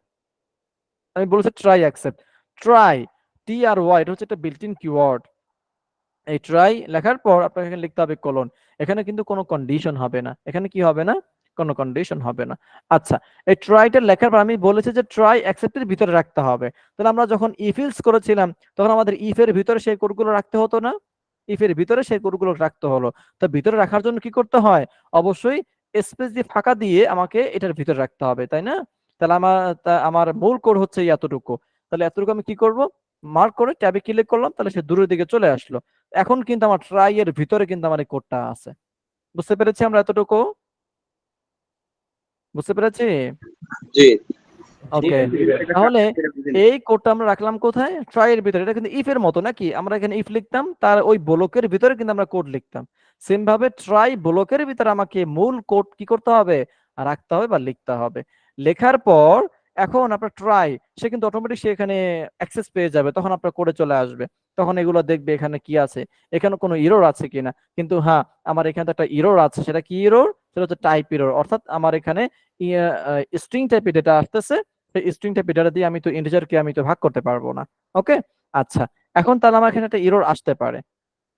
আমি বলেছি ট্রাই অ্যাকসেপ্ট, ট্রাই টি আর ওয়াই, এটা হচ্ছে একটা বিল্ট ইন কিওয়ার্ড। এই ট্রাই লেখার পর আপনাকে এখানে লিখতে হবে কোলন। এখানে কিন্তু কোনো কন্ডিশন হবে না, এখানে কি হবে না, কোনো কন্ডিশন হবে না। আচ্ছা, এই ট্রাইটা লেখার পর আমি বলেছি যে ট্রাই অ্যাকসেপ্টের ভিতরে রাখতে হবে। তাহলে আমরা যখন ইফ এলস করেছিলাম তখন আমাদের ইফ এর ভিতরে সেই কোডগুলো রাখতে হতো না, ইফ এর ভিতরে সেই কোডগুলো রাখতে হলো। তো ভিতরে রাখার জন্য কি করতে হয়, অবশ্যই স্পেস দিয়ে ফাঁকা দিয়ে আমাকে এটার ভিতরে রাখতে হবে, তাই না? তাহলে আমার মূল কোড হচ্ছে এতটুকু। তাহলে এতটুকু আমি কি করব, মার্ক করে ট্যাবে ক্লিক করলাম, তাহলে সে দূরের দিকে চলে আসলো। এখন কিন্তু আমার ট্রাই এর ভিতরে কিন্তু আমার এই কোডটা আছে। বুঝতে পেরেছি আমরা এতটুকু? বুঝতে পেরেছি? জি ওকে, তাহলে এই কোডটা আমরা রাখলাম কোথায়, ট্রাই এর ভিতরে। এটা কিন্তু ইফ এর মতো নাকি, আমরা এখানে ইফ লিখতাম, তার ওই ব্লকের ভিতরে কিন্তু আমরা কোড লিখতাম। সেম ভাবে ট্রাই ব্লকের ভিতরে আমাকে মূল কোড কি করতে হবে, রাখতে হবে বা লিখতে হবে। লেখার পর এখন আপনার ট্রাই সে কিন্তু অটোমেটিক সে এখানে অ্যাক্সেস পেয়ে যাবে, তখন আপনার কোডে চলে আসবে। তখন এগুলো দেখবে এখানে কি আছে, এখানে কোনো ইরর আছে কিনা। কিন্তু হ্যাঁ, আমার এখানে তো একটা ইরর আছে, সেটা কি ইরর, সেটা হচ্ছে টাইপ ইরর। অর্থাৎ আমার এখানে স্ট্রিং টাইপের ডেটা আসতেছে, স্ট্রিং টাইপের ডেটা দিয়ে আমি তো ইন্টিজারকে আমি তো ভাগ করতে পারবো না। ওকে, আচ্ছা, এখন তাহলে আমার এখানে একটা এরর আসতে পারে,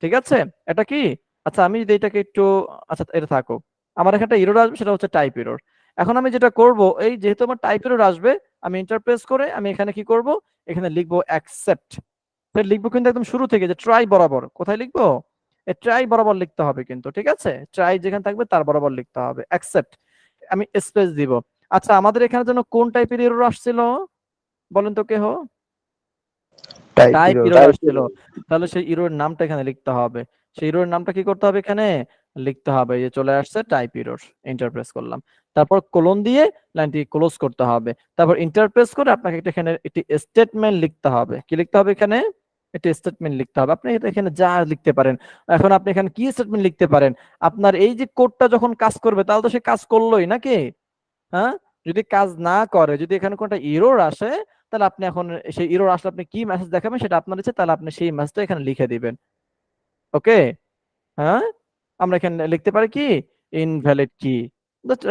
ঠিক আছে? এটা কি, আচ্ছা আমি যদি এটাকে একটু, আচ্ছা এটা থাকুক, আমার এখানে একটা এরর আসবে, সেটা হচ্ছে টাইপ এরর। এখন আমি যেটা করব, এই যেহেতু আমার টাইপ এরর আসবে, আমি ইন্টারপ্রেস করে আমি এখানে কি করব, এখানে লিখবো অ্যাকসেপ্ট। লিখবো কিন্তু একদম শুরু থেকে, যে ট্রাই বরাবর কোথায় লিখবো, ট্রাই বরাবর লিখতে হবে কিন্তু, ঠিক আছে? ট্রাই যেখানে থাকবে তার বরাবর লিখতে হবে অ্যাকসেপ্ট, আমি স্পেস দিব। আচ্ছা, আমাদের এখানে যেন কোন টাইপের এরর আসছিল বলেন তো কেহ? Type type error. এরর আসছিল। তাহলে সেই এরর নামটা এখানে লিখতে হবে। সেই এরর নামটা কি করতে হবে, এখানে লিখতে হবে। এই যে চলে আসছে টাইপ এরর, ইন্টারপ্রেস করলাম, তারপর কোলন দিয়ে লাইনটি ক্লোজ করতে হবে, তারপর ইন্টারপ্রেস করে আপনাকে এখানে একটি স্টেটমেন্ট লিখতে হবে। কি লিখতে হবে এখানে, একটি স্টেটমেন্ট লিখতে হবে। আপনি এটা এখানে যা লিখতে পারেন। এখন আপনি এখানে কি স্টেটমেন্ট লিখতে পারেন, আপনার এই যে কোডটা যখন কাজ করবে তাহলে তো সে কাজ করলোই নাকি, হ্যাঁ? যদি কাজ না করে, যদি এখানে কোনটা এরর আসে, তাহলে আপনি এখন সেই এরর আসলে আপনি কি মেসেজ দেখাবেন সেটা আপনার ইচ্ছে, তাহলে আপনি সেই মেসেজটা এখানে লিখে দিবেন। ওকে, হ্যাঁ, আমরা এখানে লিখতে পারি কি, ইনভ্যালিড কি।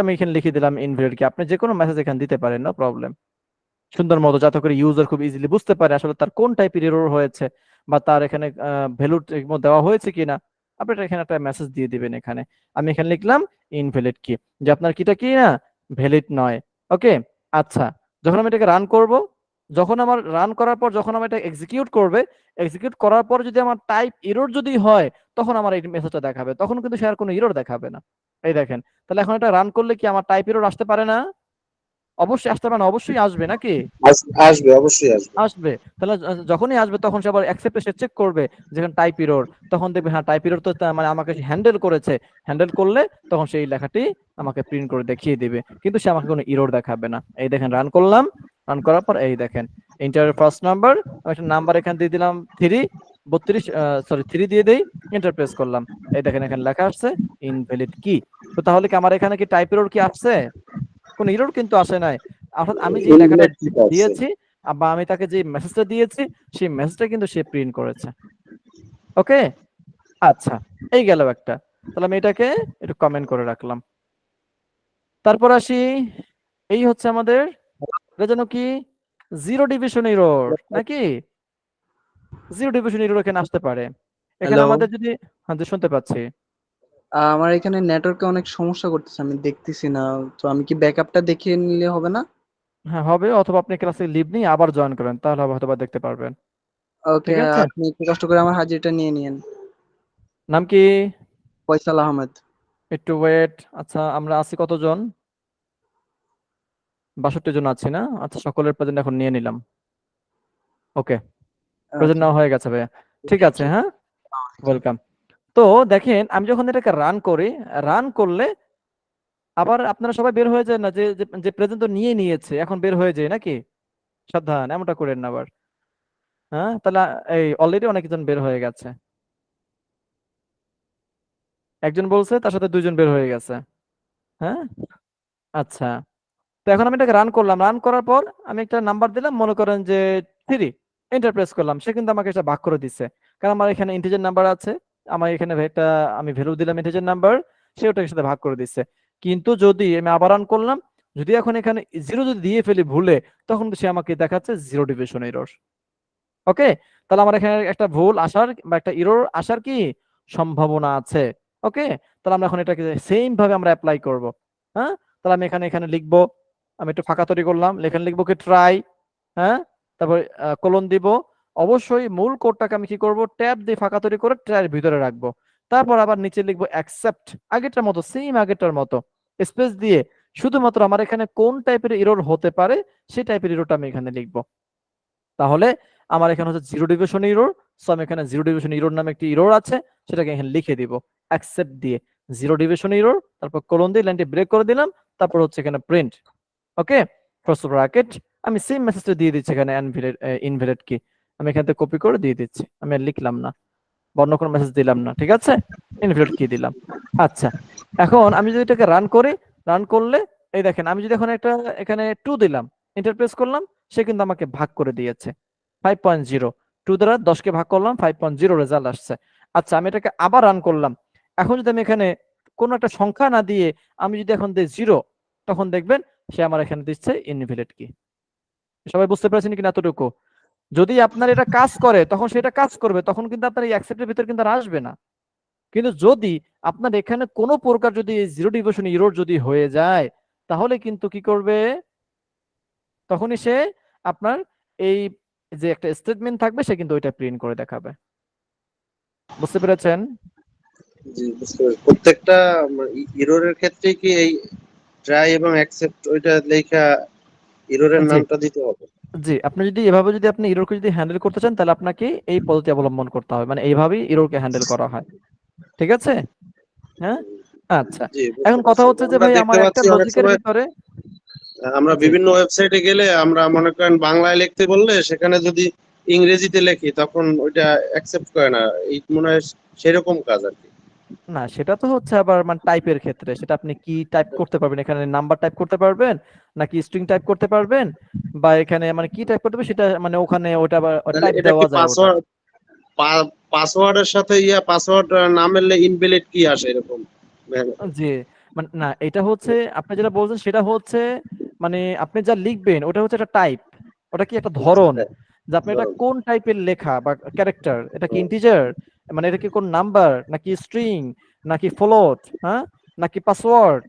আমি এখানে লিখে দিলাম ইনভ্যালিড কি। আপনি যে কোনো মেসেজ এখানে দিতে পারেন, নো প্রবলেম, সুন্দর মতো, যাতে করে ইউজার খুব ইজিলি বুঝতে পারে আসলে তার কোন টাইপের এরর হয়েছে, বা তার এখানে ভ্যালু দেওয়া হয়েছে কিনা। আপনি এখানে একটা মেসেজ দিয়ে দিবেন এখানে। আমি এখানে লিখলাম ইনভ্যালিড কি, যে আপনার কিটা কি না, ভ্যালিড নয়। ওকে, আচ্ছা, যখন আমি এটাকে রান করব, যখন আমার রান করার পর যখন আমি এটা এক্সিকিউট করবে, এক্সিকিউট করার পর যদি আমার টাইপ এরর যদি হয়, তখন আমার এই মেসেজটা দেখাবে, তখন কিন্তু সে আর কোনো এরর দেখাবে না। এই দেখেন, তাহলে এখন এটা রান করলে কি আমার টাইপ এরর আসতে পারে না? অবশ্যই আসতে পারে না, অবশ্যই আসবে নাকি, আসবে, অবশ্যই আসবে। আসবে। তাহলে যখনই আসবে তখন সে আবার অ্যাকসেপ্টে সে চেক করবে, যেখানে টাইপ এরর, তখন দেখবে হ্যাঁ টাইপ এরর তো মানে আমাকে হ্যান্ডেল করেছে, হ্যান্ডেল করলে তখন সেই লেখাটি আমাকে প্রিন্ট করে দেখিয়ে দিবে, কিন্তু সে আমাকে কোনো এরর দেখাবে না। এই দেখেন, রান করলাম, রান করার পর এই দেখেন ইন্টার ফার্স্ট নাম্বার, আমি একটা নাম্বার এখানে দিয়ে দিলাম 32, সরি 3 দিয়ে দেই, এন্টার প্রেস করলাম, এই দেখেন এখানে লেখা আসছে ইনভ্যালিড কি। তো তাহলে কি আমার এখানে কি টাইপ এরর কি আসছে? কোনো এরর কিন্তু আসে নাই। অর্থাৎ আমি যে লেখাটা Invalid ঠিক আছে। দিয়েছি, বা আমি তাকে যে মেসেজটা দিয়েছি, সেই মেসেজটা কিন্তু সে প্রিন্ট করেছে। ওকে, আচ্ছা, এই গেল একটা। তাহলে আমি এটাকে একটু কমেন্ট করে রাখলাম। তারপর আসি, এই হচ্ছে আমাদের, এটা যেন কি, জিরো ডিভিশন এরর নাকি, জিরো ডিভিশন এরর এখানে আসতে পারে। এখানে হ্যালো, আমাদের যদি, হ্যাঁ জি, শুনতে পাচ্ছি। আমার এখানে নেটওয়ার্কে অনেক সমস্যা করতেছে, আমি দেখতেছি না। তো আমি কি ব্যাকআপটা দেখিয়ে নিলে হবে না? হ্যাঁ হবে, অথবা আপনি ক্লাসে লিভ নিয়ে আবার জয়েন করেন, তাহলে হয়তো বা দেখতে পারবেন। ওকে, ঠিক আছে, আপনি একটু কষ্ট করে আমার হাজিরাটা নিয়ে নিয়েন। নাম কি? ফয়সাল আহমেদ। একটু ওয়েট। আচ্ছা, আমরা আছি কতজন? 62 জন আছি না? আচ্ছা, সকলের প্রেজেন্ট এখন নিয়ে নিলাম। ওকে, প্রেজেন্ট ওকে, নেওয়া হয়ে গেছে ভাইয়া। ঠিক থ্যাংক আছে, ইউ। হ্যাঁ, ওয়েলকাম। তো দেখেন আমি যখন এটাকে রান করি, রান করলে আবার আপনারা সবাই বের হয়ে যায় না, যে যে প্রেজেন্ট তো নিয়ে নিয়েছে, এখন বের হয়ে যায় নাকি? সাবধান, এমনটা করেন না আবার। হ্যাঁ, তাহলে এই অলরেডি অনেকজন বের হয়ে গেছে। একজন বলছে তার সাথে দুইজন বের হয়ে গেছে। হ্যাঁ, আচ্ছা। তো এখন আমি এটাকে রান করলাম, রান করার পর আমি একটা নাম্বার দিলাম, মনে করেন যে 3, এন্টার প্রেস করলাম, সে কিন্তু আমাকে এটা ভাগ করে দিচ্ছে, কারণ আমার এখানে ইন্টিজার নাম্বার আছে, আমার এখানে একটা আমি ভ্যালু দিলাম ইন্টিজার নাম্বার, সে ওটার সাথে ভাগ করে দিচ্ছে। কিন্তু যদি আমি আবার রান করলাম, যদি এখন এখানে 0 যদি দিয়ে ফেলি ভুলে, তখন সে আমাকে দেখাচ্ছে 0 ডিভিশন এরর। ওকে, তাহলে আমার এখানে একটা ভুল আসার বা একটা এরর আসার কি সম্ভাবনা আছে। ওকে, তাহলে আমরা এখন এটাকে সেম ভাবে আমরা অ্যাপ্লাই করব। হ্যাঁ, তাহলে আমি এখানে এখানে লিখবো, আমি একটু ফাঁকা তৈরি করলাম, এখানে লিখবো কি ট্রাই, হ্যাঁ, তারপর কোলন দিব। অবশ্যই মূল কোডটাকে আমি কি করব, ট্যাব দিয়ে ফাঁকা তৈরি করে ট্রাইয়ের ভিতরে রাখবো। তারপর আবার নিচে লিখবো অ্যাকসেপ্ট, আগেরটার মতো, সেম আগেরটার মতো, স্পেস দিয়ে শুধুমাত্র আমার এখানে কোন টাইপের এরর হতে পারে সেই টাইপের এররটা আমি এখানে লিখবো। তাহলে আমার এখানে হচ্ছে 0 ডিভিশন ইরোর, সো আমি এখানে 0 ডিভিশন ইরোর নামে একটি ইরোর আছে, সেটাকে এখানে লিখে দিব অ্যাকসেপ্ট দিয়ে 0 ডিভিশন ইরোর, তারপর কোলন দিয়ে লাইনটি ব্রেক করে দিলাম, তারপর হচ্ছে এখানে প্রিন্ট। ওকে, ক্রস ব্র্যাকেট, আমি সেম মেসেজটা দিয়ে দিচ্ছি এখানে ইনভ্যালিড কি, আমি এখান থেকে কপি করে দিয়ে দিচ্ছি, আমি আর লিখলাম না, বর্ণ কোনো মেসেজ দিলাম না, ঠিক আছে, ইনভ্যালিড কি দিলাম। আচ্ছা, এখন আমি যদি এটাকে রান করি, রান করলে এই দেখেন আমি যদি এখন একটা এখানে 2 দিলাম, এন্টার প্রেস করলাম, সে কিন্তু আমাকে ভাগ করে দিয়েছে 5.0, 2 দ্বারা 10কে ভাগ করলাম, 5.0 রেজাল্ট আসছে। আচ্ছা, আমি এটাকে আবার রান করলাম, এখন যদি আমি এখানে কোনো একটা সংখ্যা না দিয়ে আমি যদি এখন দিই 0, তখন দেখবেন সে আমার এখানে দিচ্ছে ইনভ্যালিড কি। সবাই বুঝতে পেরেছেন কিনা এতটুকু? যদি আপনার এটা কাজ করে তখন সেটা কাজ করবে, তখন কিন্তু আপনার এই অ্যাকসেপ্টের ভিতর কিন্তু আর আসবে না। কিন্তু যদি আপনার এখানে কোনো প্রকার যদি 0 ডিভিশন এরর যদি হয়ে যায়, তাহলে কিন্তু কি করবে, তখনই সে আপনার এই যে একটা স্টেটমেন্ট থাকবে সে কিন্তু ওইটা প্রিন্ট করে দেখাবে। বুঝতে পেরেছেন? জি, বুঝতে পেরেছি। প্রত্যেকটা ইরোরের ক্ষেত্রে কি এই ট্রাই এবং অ্যাকসেপ্ট ওইটা লেখা ইরোরের জি নামটা দিতে হবে? জি, আপনি যদি এভাবে যদি আপনি এররকে যদি হ্যান্ডেল করতে চান, তাহলে আপনাকে এই পদ্ধতি অবলম্বন করতে হবে, মানে এইভাবেই এররকে হ্যান্ডেল করা হয়। ঠিক আছে? হ্যাঁ, আচ্ছা। জি, বুঝতে এখন কথা পারছি। হচ্ছে যে আমরা ভাই দেখতে আমার একটা পাচ্ছি অনেক লজিকের সময় ভিতরে, আমরা জি বিভিন্ন ওয়েবসাইটে গেলে আমরা মনে করেন বাংলায় লিখতে বললে সেখানে যদি ইংরেজিতে লিখি তখন ওইটা অ্যাকসেপ্ট করে না। এই মনে হয় সেরকম কাজ আর কি। না, সেটা তো হচ্ছে আবার মানে টাইপের ক্ষেত্রে, সেটা আপনি কি টাইপ করতে পারবেন, এখানে নাম্বার টাইপ করতে পারবেন নাকি স্ট্রিং টাইপ করতে পারবেন, বা এখানে মানে কি টাইপ করতে হবে সেটা মানে ওখানে ওটা আবার তাহলে টাইপ এটা কি দেওয়া যায় ওটা। পাসওয়ার্ডের সাথে পাসওয়ার্ড না মেললে ইনভ্যালিড কি আসে এরকম? জি, মানে না, এটা হচ্ছে আপনি যেটা বলছেন সেটা হচ্ছে মানে আপনি যা লিখবেন ওটা হচ্ছে একটা টাইপ, ওটা কি একটা ধরন, যে আপনি এটা কোন টাইপের লেখা বা ক্যারেক্টার, এটা কি ইন্টিজার, মানে এটা কি কোন নাম্বার নাকি স্ট্রিং নাকি ফ্লোট, হ্যাঁ, নাকি পাসওয়ার্ড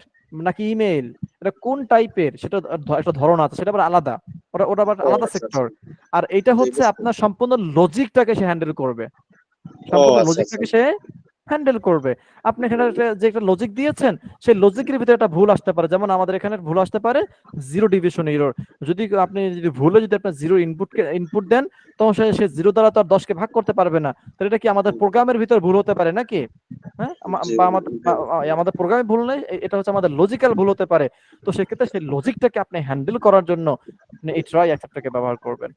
নাকি ইমেল, এটা কোন টাইপের সেটা একটা ধরন আছে, সেটা আবার আলাদা, ওটা ওটা আবার ও আলাদা আচ্ছা আচ্ছা। সেক্টর। আর এটা জি, হচ্ছে বুঝতে আপনার সম্পূর্ণ লজিকটাকে সে হ্যান্ডেল করবে, ও সম্পূর্ণ আচ্ছা আচ্ছা। লজিকটাকে সে হ্যান্ডেল করবে। আপনি এখানে যে একটা লজিক দিয়েছেন, সেই লজিকের ভিতরে একটা ভুল আসতে পারে, যেমন আমাদের এখানে ভুল আসতে পারে 0 ডিভিশন এরর। যদি আপনি যদি ভুলে যদি আপনার 0 ইনপুট দেন, তখন সে 0 দ্বারা তো আর 10কে ভাগ করতে পারবে না। তাহলে এটা কি আমাদের প্রোগ্রামের ভিতর ভুল হতে পারে নাকি? হ্যাঁ, জি, বা আমাদের আমাদের প্রোগ্রামে ভুল নেই, এটা হচ্ছে আমাদের লজিক্যাল ভুল হতে পারে। তো সেক্ষেত্রে সেই লজিকটাকে আপনি হ্যান্ডেল করার জন্য আপনি এই ট্রাই অ্যাকসেপ্টটাকে ব্যবহার করবেন।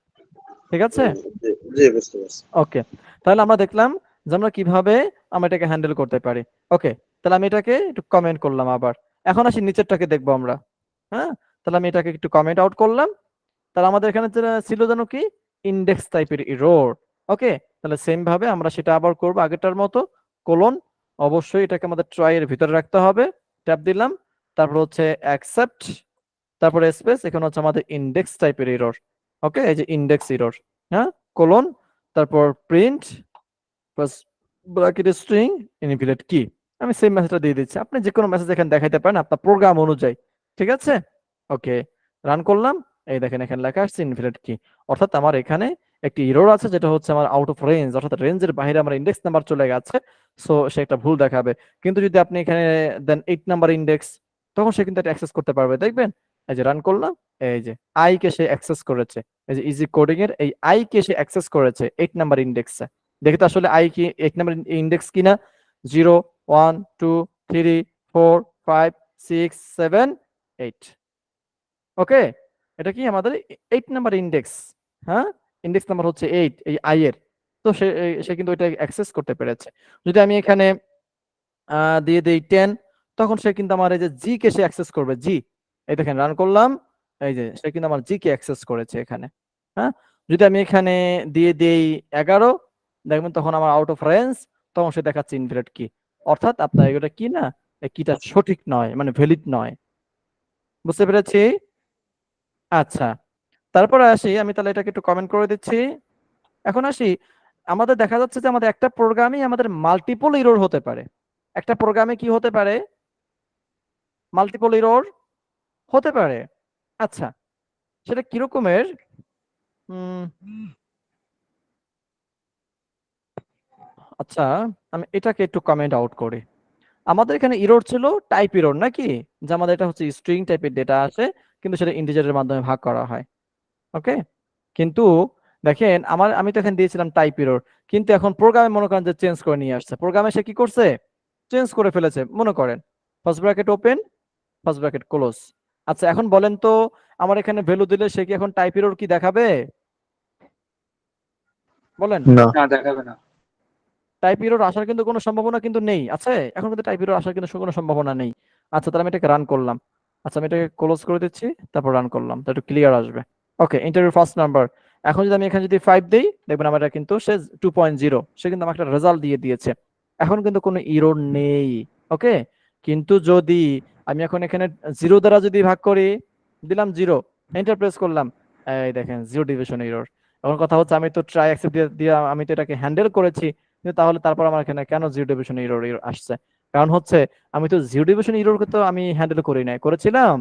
ঠিক আছে? জি, জি, বুঝতে পারছি। ওকে, তাহলে আমরা দেখলাম যে আমরা কিভাবে আমরা এটাকে হ্যান্ডেল করতে পারি। ওকে, তাহলে আমি এটাকে একটু কমেন্ট করলাম আবার। এখন আসি নিচেরটাকে দেখবো আমরা। হ্যাঁ, তাহলে আমি এটাকে একটু কমেন্ট আউট করলাম। তাহলে আমাদের এখানে ছিল যেন কি ইন্ডেক্স টাইপের এরর। ওকে, তাহলে সেম ভাবে আমরা সেটা আবার করব আগেরটার মতো, কোলন, অবশ্যই এটাকে আমাদের ট্রাই এর ভিতরে রাখতে হবে, ট্যাব দিলাম, তারপর হচ্ছে অ্যাকসেপ্ট, তারপরে স্পেস, এখানে হচ্ছে আমাদের ইন্ডেক্স টাইপের এরর। ওকে, এই যে ইন্ডেক্স এরর, হ্যাঁ, কোলন, তারপর print plus bracket string invalid কি। আমি সেম মেসেজটা দিয়ে দিচ্ছি, আপনি যে কোনো মেসেজ এখানে দেখাইতে পারেন আপনার প্রোগ্রাম অনুযায়ী। ঠিক আছে? ওকে, রান করলাম, এই দেখেন এখানে লেখা আসছে ইনভ্যালিড কি, অর্থাৎ আমার এখানে একটি এরর আছে যেটা হচ্ছে আমার আউট অফ রেঞ্জ, অর্থাৎ রেঞ্জের বাইরে আমার ইন্ডেক্স নাম্বার চলে গেছে, সো সে একটা ভুল দেখাবে। কিন্তু যদি আপনি এখানে দেন 8 নাম্বার ইন্ডেক্স, তখন সে কিন্তু এটা অ্যাক্সেস করতে পারবে। দেখবেন এই যে রান করলাম, এই যে আই কে সে অ্যাক্সেস করেছে, এই যে ইজি কোডিং এর এই আই কে সে অ্যাক্সেস করেছে 8 নাম্বার ইন্ডেক্সে। দেখে তো আসলে আই কি 1 নাম্বার ইন্ডেক্স কিনা, 0 1 2 3 4 5 6 7 8। ওকে, এটা কি আমাদের 8 নাম্বার ইন্ডেক্স। হ্যাঁ, ইন্ডেক্স নাম্বার হচ্ছে 8 এই আই এর। তো সে কিন্তু এটা অ্যাক্সেস করতে পেরেছে। যদি আমি এখানে দিয়ে দেই 10, তখন সে কিন্তু আমার এই যে জি কে সে অ্যাক্সেস করবে। জি, এই দেখেন রান করলাম, এই যে সে কিন্তু আমার জি কে অ্যাক্সেস করেছে এখানে। হ্যাঁ, যদি আমি এখানে দিয়ে দেই 11, দেখবেন তখন আমার আউট অফ রেঞ্জ, তখন সে দেখাচ্ছে ইনভ্যালিড কি। অর্থাৎ আপনার এটা কি না, এই কিটা সঠিক নয়, মানে ভ্যালিড নয়। বুঝতে পেরেছি? আচ্ছা, তারপরে আসি, আমি তাহলে এটাকে একটু কমেন্ট করে দিচ্ছি। এখন আসি, আমাদের দেখা যাচ্ছে যে আমাদের একটা প্রোগ্রামে আমাদের মাল্টিপল এরর হতে পারে। একটা প্রোগ্রামে কি হতে পারে? মাল্টিপল এরর হতে পারে। আচ্ছা, সেটা কিরকমের? আচ্ছা, আমি এটাকে একটু কমেন্ট আউট করি। আমাদের এখানে এরর ছিল টাইপ এরর নাকি, যে আমাদের এটা হচ্ছে স্ট্রিং টাইপের ডেটা আসে, কিন্তু সেটা ইন্টিজারের মাধ্যমে ভাগ করা হয়। ওকে, কিন্তু দেখেন আমি তো এখানে দিয়েছিলাম টাইপ এরর, কিন্তু এখন প্রোগ্রামে মনে করেন যে চেঞ্জ করে নিয়ে আসছে। প্রোগ্রামে সে কি করছে? চেঞ্জ করে ফেলেছে। মনে করেন first bracket open, first bracket close. আচ্ছা, এখন বলেন তো আমার এখানে ভ্যালু দিলে সে কি এখন টাইপ এরর কি দেখাবে? বলেন। না। না, দেখাবে না। টাইপ এরর আসার কিন্তু কোনো সম্ভাবনা কিন্তু নেই। আছে, এখন কিন্তু টাইপ এরর আসার কিন্তু কোনো সম্ভাবনা নেই। আচ্ছা, তাহলে আমি এটাকে রান করলাম। আচ্ছা, আমি এটাকে ক্লোজ করে দিচ্ছি, তারপর রান করলাম, তাহলে একটু ক্লিয়ার আসবে। ওকে, ইন্টারভিউ ফার্স্ট নাম্বার। এখন যদি আমি এখানে যদি 5 দেই, দেখবেন আমার এটা কিন্তু সে 2.0, সে কিন্তু আমাকে একটা রেজাল্ট দিয়ে দিয়েছে। এখন কিন্তু কোনো এরর নেই। ওকে, কিন্তু যদি আমি এখন এখানে 0 দ্বারা যদি ভাগ করি, দিলাম 0, এন্টার প্রেস করলাম, এই দেখেন 0 ডিভিশন এরর। এখন কথা হচ্ছে আমি তো ট্রাই অ্যাকসেপ্ট দিয়ে আমি তো এটাকে হ্যান্ডেল করেছি, কিন্তু তাহলে তারপর আমার এখানে কেন 0 ডিভিশন এরর আসছে? কারণ হচ্ছে আমি তো 0 ডিভিশন এররকে তো আমি হ্যান্ডেল করি নাই, করেছিলাম?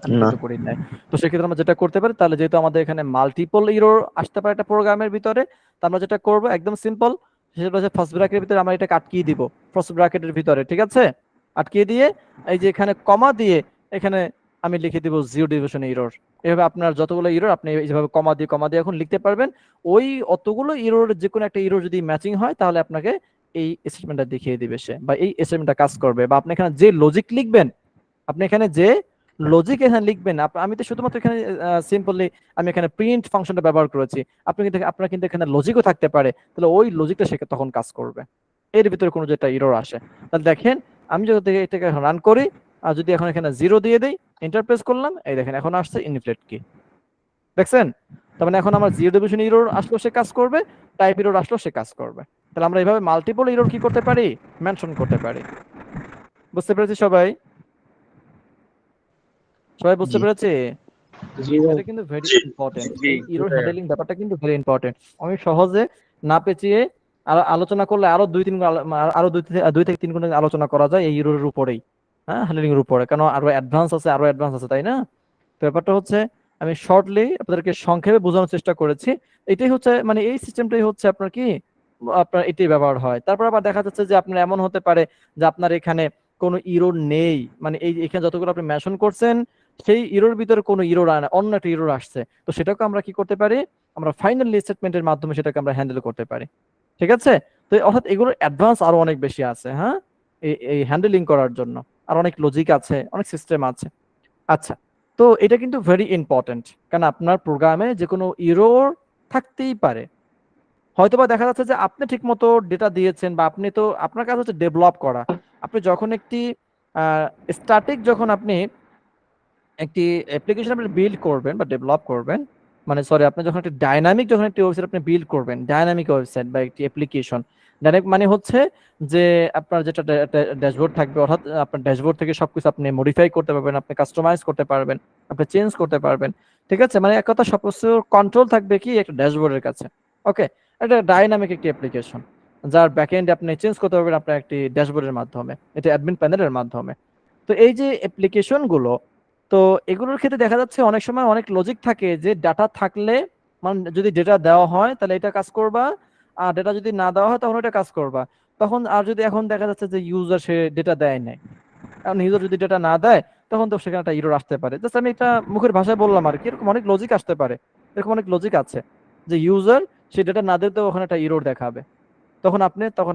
আমি না। কিন্তু করি নাই। তো সেক্ষেত্রে আমরা যেটা করতে পারি, তাহলে যেহেতু আমাদের এখানে মাল্টিপল এরর আসতে পারে একটা প্রোগ্রামের ভিতরে, তো আমরা যেটা করব একদম সিম্পল, সেটা হচ্ছে ফার্স্ট ব্র্যাকেটের ভিতরে আমরা এটাকে আটকিয়ে দিব। ফার্স্ট ব্র্যাকেটের ভিতরে, ঠিক আছে? আটকিয়ে দিয়ে এই যে এখানে কমা দিয়ে এখানে আমি লিখে দিব 0 ডিভিশন এরর। এভাবে আপনার যতগুলো এরর আপনি এইভাবে কমা দিয়ে এখন লিখতে পারবেন। ওই অতগুলো এরর যে কোনো একটা এরর যদি ম্যাচিং হয়, তাহলে আপনাকে এই স্টেটমেন্টটা দেখিয়ে দিবে সে, বা এই স্টেটমেন্টটা কাজ করবে। বা আপনি এখানে যে লজিক লিখবেন, আপনি এখানে যে লজিক এখানে লিখবেন, আমি তো শুধুমাত্র এখানে সিম্পলি আমি এখানে প্রিন্ট ফাংশনটা ব্যবহার করেছি। আপনার কিন্তু এখানে লজিকও থাকতে পারে, তাহলে ওই লজিকটা সে তখন কাজ করবে। এর ভিতরে কোনো যেটা এরর আসে, তাহলে দেখেন আমি যদি এটাকে রান করি, আর যদি এখন এখানে 0 দিয়ে দেই, এন্টার প্রেস করলাম, এই দেখেন এখন আসছে ইনফ্লেট কি। দেখছেন? তার মানে এখন আমার 0 ডিভিশন এরর আসলো সে কাজ করবে, টাইপ এরর আসলো সে কাজ করবে। তাহলে আমরা এইভাবে মাল্টিপল এরর কি করতে পারি? মেনশন করতে পারি। বুঝতে পেরেছি সবাই? সবাই বুঝতে জি। পেরেছে? জি ভাই। এটা কিন্তু ভেরি জি, ইম্পর্টেন্ট। জি, এই এরর ভাইয়া। হ্যান্ডলিং ব্যাপারটা কিন্তু ভেরি ইম্পর্টেন্ট। অনেক সহজে না পেঁচিয়ে আলোচনা করলে আরো 2-3 গুণ আরো 2 থেকে 3 গুণ আলোচনা করা যায় এই এররের উপরেই। হ্যাঁ, হ্যান্ডলিং এর উপরে। কারণ আরো অ্যাডভান্স আছে, তাই না? তো ব্যাপারটা হচ্ছে আমি শর্টলি আপনাদেরকে সংক্ষেপে বোঝানোর চেষ্টা করেছি। এটাই হচ্ছে মানে এই সিস্টেমটাই হচ্ছে আপনার কি, আপনার এটাই ব্যবহার হয়। তারপর আবার দেখা যাচ্ছে যে আপনার এমন হতে পারে যে আপনার এখানে কোনো এরর নেই, মানে এই এখানে যতগুলো আপনি মেনশন করছেন সেই এরর ভিতরে কোনো এরর অন্য একটা এরর আসছে, তো সেটাকে আমরা কি করতে পারি? আমরা ফাইনাল স্টেটমেন্টের মাধ্যমে সেটাকে আমরা হ্যান্ডেল করতে পারি। ঠিক আছে? তো অর্থাৎ এগুলোর অ্যাডভান্স আরো অনেক বেশি আছে। হ্যাঁ, এই হ্যান্ডেলিং করার জন্য আর অনেক লজিক আছে, অনেক সিস্টেম আছে। আচ্ছা, তো এটা কিন্তু ভেরি ইম্পর্টেন্ট, কারণ আপনার প্রোগ্রামে যে কোনো এরর থাকতেই পারে। হয়তোবা দেখা যাচ্ছে যে আপনি ঠিকমতো ডেটা দিয়েছেন, বা আপনি তো আপনার কাজ হচ্ছে ডেভেলপ করা। আপনি যখন একটি স্ট্যাটিক যখন আপনি একটি অ্যাপ্লিকেশন আপনি বিল্ড করবেন বা ডেভেলপ করবেন, মানে সরি, আপনি যখন একটি ডাইনামিক যখন একটি ওয়েবসাইট আপনি বিল্ড করবেন, ডাইনামিক ওয়েবসাইট বা একটি অ্যাপ্লিকেশন, ডাইনামিক মানে হচ্ছে যে আপনার যেটা ড্যাশবোর্ড থাকবে, অর্থাৎ আপনার ড্যাশবোর্ড থেকে সবকিছু আপনি মডিফাই করতে পারবেন, আপনি কাস্টমাইজ করতে পারবেন, আপনি চেঞ্জ করতে পারবেন। ঠিক আছে? মানে এক কথা সবকিছু কন্ট্রোল থাকবে কি একটা ড্যাশবোর্ডের কাছে। ওকে, এটা ডাইনামিক একটি অ্যাপ্লিকেশন যার ব্যাকএন্ড আপনি চেঞ্জ করতে পারবেন আপনার একটি ড্যাশবোর্ডের মাধ্যমে, এটা অ্যাডমিন প্যানেলের মাধ্যমে। তো এই যে অ্যাপ্লিকেশন গুলো, তো এগুলোর ক্ষেত্রে দেখা যাচ্ছে অনেক সময় অনেক লজিক থাকে যে ডাটা থাকলে, মানে যদি ডেটা দেওয়া হয় তাহলে এটা কাজ করবা, আর ডেটা যদি না দেওয়া হয় তখন এটা কাজ করবা। তখন আর যদি এখন দেখা যাচ্ছে যে ইউজার সে ডেটা দেয় নাই, কারণ ইউজার যদি ডেটা না দেয় তখন তো সেখানে একটা এরর আসতে পারে। জাস্ট আমি এটা মুখের ভাষায় বললাম আর কি, এরকম অনেক লজিক আসতে পারে, এরকম অনেক লজিক আছে যে ইউজার সে ডেটা না দিতে ওখানে একটা এরর দেখাবে। তখন